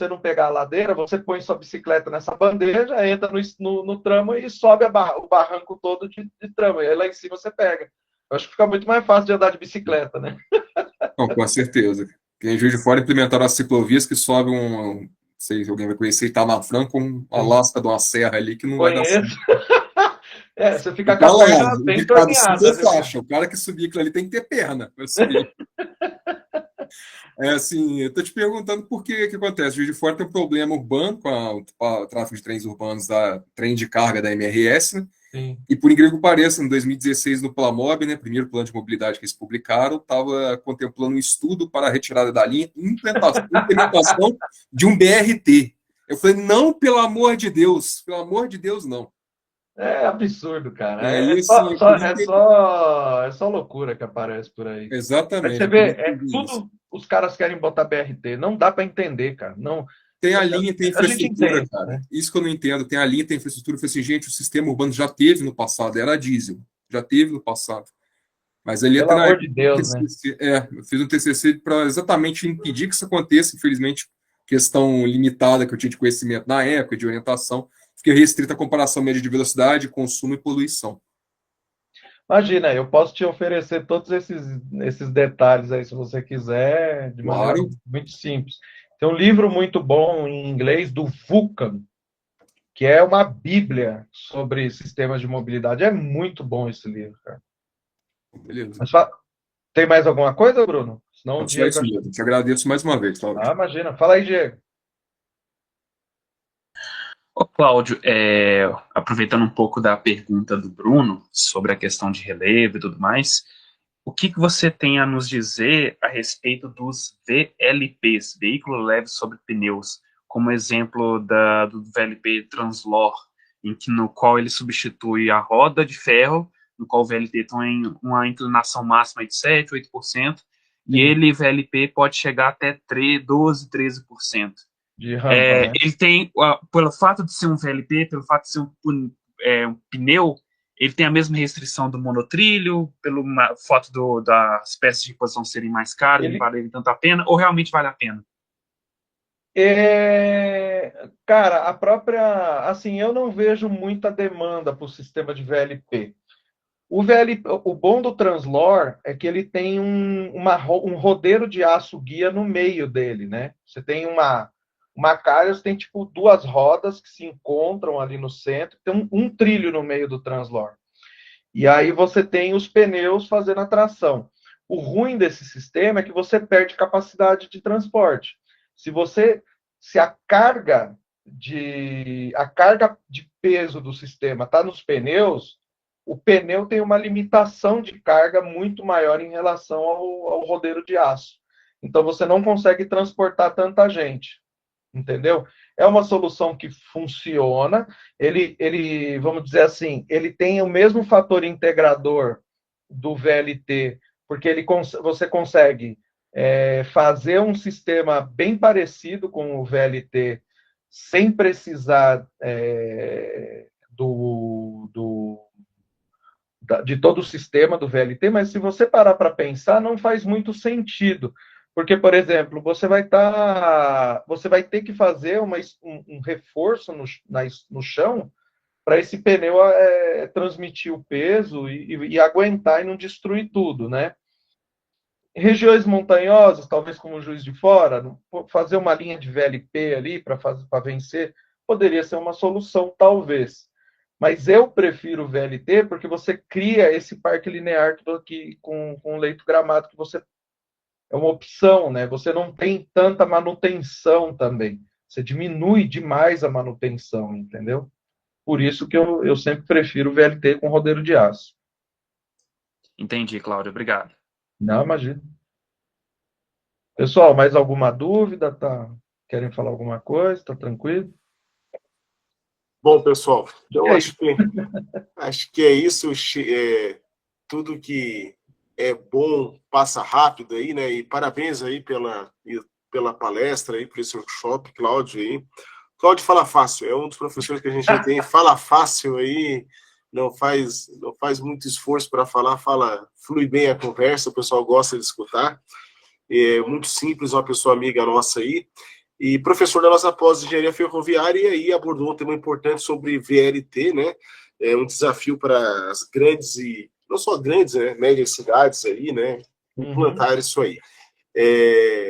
não pegar a ladeira, você põe sua bicicleta nessa bandeja, entra no tramway e sobe o barranco todo de tramway. Aí lá em cima você pega. Eu acho que fica muito mais fácil de andar de bicicleta, né? Com certeza. Em Juiz de Fora implementaram as ciclovias que sobe não sei se alguém vai conhecer, Itamafran com a lasca de uma serra ali que não vai dar certo. Você fica com a perna bem torneada. O cara que subir aquilo ali tem que ter perna. Assim, eu tô te perguntando por que acontece. Juiz de Fora tem um problema urbano com o tráfego de trens urbanos, trem de carga da MRS, né? Sim. E por incrível que pareça, em 2016, no Plamob, né, primeiro plano de mobilidade que eles publicaram, estava contemplando um estudo para a retirada da linha e implementação de um BRT. Eu falei, não, pelo amor de Deus, não. É absurdo, cara. É só loucura que aparece por aí. Exatamente. Você vê, tudo os caras querem botar BRT. Não dá para entender, cara. Não. Tem a linha, tem infraestrutura, entende, cara. Né? Isso que eu não entendo. Tem a linha, tem infraestrutura. Eu falei assim, gente, o sistema urbano já teve no passado, era diesel. Já teve no passado. Mas ele Pelo amor de Deus, TCC, né? Eu fiz um TCC para exatamente impedir que isso aconteça. Infelizmente, questão limitada que eu tinha de conhecimento na época, de orientação, fiquei restrita à comparação média de velocidade, consumo e poluição. Imagina, eu posso te oferecer todos esses detalhes aí, se você quiser, de maneira muito simples. Tem um livro muito bom em inglês do Vulcan, que é uma bíblia sobre sistemas de mobilidade. É muito bom esse livro, cara. Beleza. Mas tem mais alguma coisa, Bruno? Senão, Diego... Só isso mesmo. Te agradeço mais uma vez, Cláudio. Imagina. Fala aí, Diego. Ô, Cláudio, aproveitando um pouco da pergunta do Bruno sobre a questão de relevo e tudo mais, o que você tem a nos dizer a respeito dos VLPs, Veículo Leve sobre Pneus, como exemplo do VLP Translor, no qual ele substitui a roda de ferro, no qual o VLT tem uma inclinação máxima de 7%, 8%, e ele, VLP, pode chegar até 12%, 13%. De rampa, né? Ele tem, pelo fato de ser um VLP, pelo fato de ser um pneu, ele tem a mesma restrição do monotrilho, pelo fato das peças de reposição serem mais caras, não vale tanto a pena, ou realmente vale a pena? Cara, a própria... Assim, eu não vejo muita demanda para o sistema de VLP. O bom do Translor é que ele tem um rodeiro de aço guia no meio dele, né? Você tem uma calha, você tem tipo duas rodas que se encontram ali no centro, tem um trilho no meio do Translor. E aí você tem os pneus fazendo a tração. O ruim desse sistema é que você perde capacidade de transporte. Se a carga de peso do sistema está nos pneus, o pneu tem uma limitação de carga muito maior em relação ao rodeiro de aço. Então você não consegue transportar tanta gente. Entendeu? É uma solução que funciona, ele, vamos dizer assim, ele tem o mesmo fator integrador do VLT, porque você consegue fazer um sistema bem parecido com o VLT, sem precisar de todo o sistema do VLT, mas se você parar para pensar, não faz muito sentido. Porque, por exemplo, você vai ter que fazer um reforço no chão para esse pneu transmitir o peso e aguentar e não destruir tudo, né? Regiões montanhosas, talvez como o Juiz de Fora, fazer uma linha de VLP ali para vencer, poderia ser uma solução, talvez. Mas eu prefiro o VLT porque você cria esse parque linear com leito gramado que você... É uma opção, né? Você não tem tanta manutenção também. Você diminui demais a manutenção, entendeu? Por isso que eu sempre prefiro o VLT com rodeiro de aço. Entendi, Cláudio. Obrigado. Não, imagina. Pessoal, mais alguma dúvida? Querem falar alguma coisa? Tá tranquilo? Bom, pessoal, eu acho que é isso. Tudo que é bom passa rápido aí, né? E parabéns aí pela palestra aí, por esse workshop, Cláudio aí. Cláudio fala fácil, é um dos professores que a gente tem, fala fácil aí, não faz muito esforço para falar, flui bem a conversa, o pessoal gosta de escutar. É muito simples, uma pessoa amiga nossa aí. E professor da nossa pós de engenharia ferroviária, e aí abordou um tema importante sobre VLT, né? É um desafio para as grandes e não só grandes, né, médias cidades aí, né, implantar isso aí.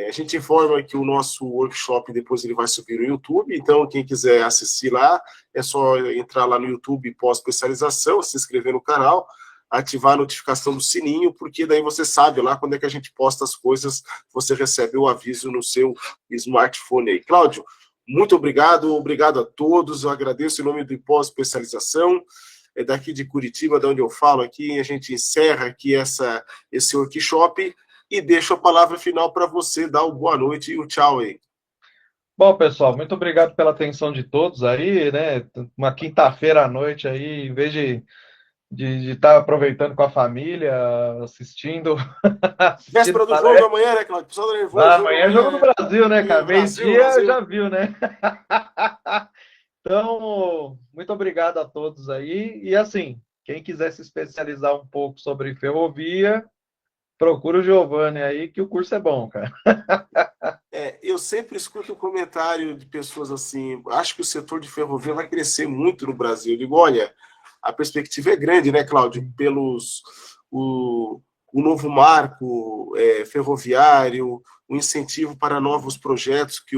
A gente informa que o nosso workshop depois ele vai subir no YouTube, então quem quiser assistir lá, é só entrar lá no YouTube pós-especialização, se inscrever no canal, ativar a notificação do sininho, porque daí você sabe lá quando é que a gente posta as coisas, você recebe o aviso no seu smartphone aí. Cláudio, muito obrigado a todos, eu agradeço em nome do pós-especialização, daqui de Curitiba, de onde eu falo aqui, a gente encerra aqui esse workshop e deixo a palavra final para você dar o boa noite e o tchau aí. Bom, pessoal, muito obrigado pela atenção de todos aí, né? Uma quinta-feira à noite aí, em vez de estar aproveitando com a família, assistindo. Véspera do jogo amanhã, né, Cláudio? Pessoal nervoso. Amanhã é jogo do Brasil, né, cara? Meio-dia já viu, né? Então, muito obrigado a todos aí. E assim, quem quiser se especializar um pouco sobre ferrovia, procura o Giovanni aí, que o curso é bom, cara. Eu sempre escuto o comentário de pessoas assim, acho que o setor de ferrovia vai crescer muito no Brasil. Eu digo, olha, a perspectiva é grande, né, Cláudio? O novo marco ferroviário, o incentivo para novos projetos que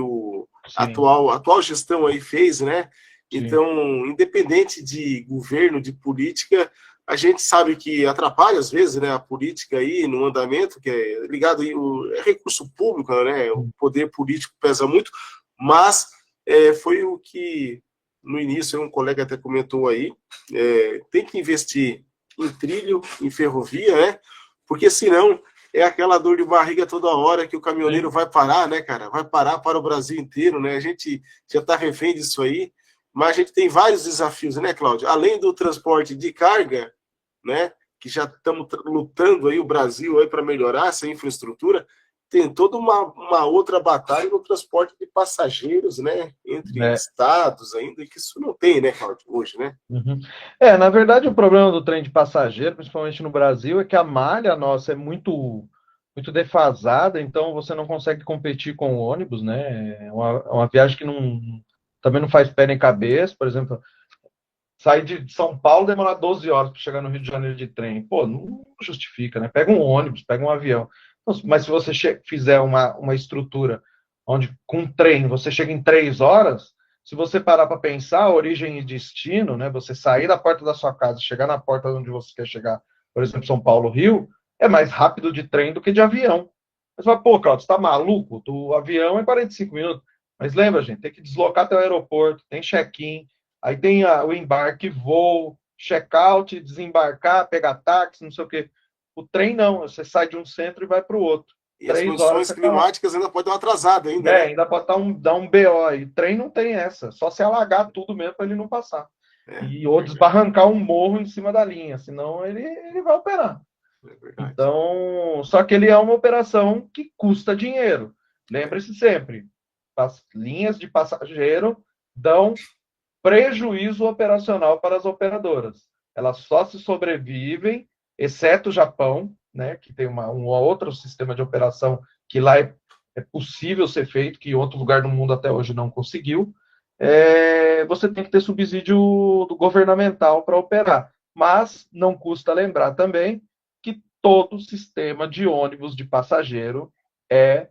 a atual gestão aí fez, né? Sim. Então, independente de governo, de política, a gente sabe que atrapalha, às vezes, né, a política aí no andamento, que é ligado aí, é recurso público, né, o poder político pesa muito, mas foi o que, no início, um colega até comentou aí, tem que investir em trilho, em ferrovia, né, porque senão é aquela dor de barriga toda hora que o caminhoneiro vai parar, né, cara, vai parar para o Brasil inteiro, né, a gente já está refém disso aí, mas a gente tem vários desafios, né, Cláudio? Além do transporte de carga, né, que já estamos lutando aí o Brasil aí para melhorar essa infraestrutura, tem toda uma outra batalha no transporte de passageiros, né, entre estados ainda, que isso não tem, né, Cláudio, hoje, né? Uhum. Na verdade, o problema do trem de passageiro, principalmente no Brasil, é que a malha nossa é muito defasada, então você não consegue competir com o ônibus, né? É uma viagem que também não faz pé nem cabeça, por exemplo. Sair de São Paulo demora 12 horas para chegar no Rio de Janeiro de trem. Pô, não justifica, né? Pega um ônibus, pega um avião. Mas se você fizer uma estrutura onde com trem você chega em 3 horas, se você parar para pensar, origem e destino, né? Você sair da porta da sua casa e chegar na porta onde você quer chegar, por exemplo, São Paulo, Rio, é mais rápido de trem do que de avião. Você fala, pô, Claudio, você tá maluco? O avião é 45 minutos. Mas lembra, gente, tem que deslocar até o aeroporto, tem check-in, aí tem o embarque, voo, check-out, desembarcar, pegar táxi, não sei o quê. O trem não, você sai de um centro e vai para o outro. E as condições climáticas ainda podem dar uma atrasada ainda. Né? Ainda pode dar um BO. E trem não tem essa, só se alagar tudo mesmo para ele não passar. Ou desbarrancar um morro em cima da linha, senão ele vai operar. Então, só que ele é uma operação que custa dinheiro. Lembre-se sempre, as linhas de passageiro dão prejuízo operacional para as operadoras. Elas só se sobrevivem, exceto o Japão, né, que tem um outro sistema de operação que lá é possível ser feito, que em outro lugar do mundo até hoje não conseguiu. Você tem que ter subsídio governamental para operar. Mas não custa lembrar também que todo sistema de ônibus de passageiro é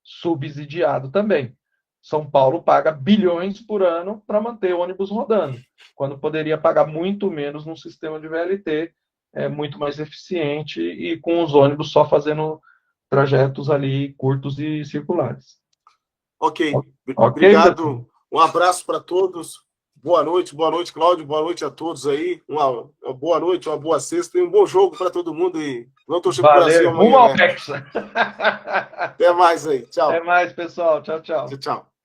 subsidiado também. São Paulo paga bilhões por ano para manter ônibus rodando, quando poderia pagar muito menos num sistema de VLT, muito mais eficiente e com os ônibus só fazendo trajetos ali curtos e circulares. Ok. Obrigado. Um abraço para todos. Boa noite, Cláudio. Boa noite a todos aí. Uma boa noite, uma boa sexta e um bom jogo para todo mundo. E vamos torcer para o Brasil amanhã. Né? Até mais aí. Tchau. Até mais, pessoal. Tchau, tchau. Tchau.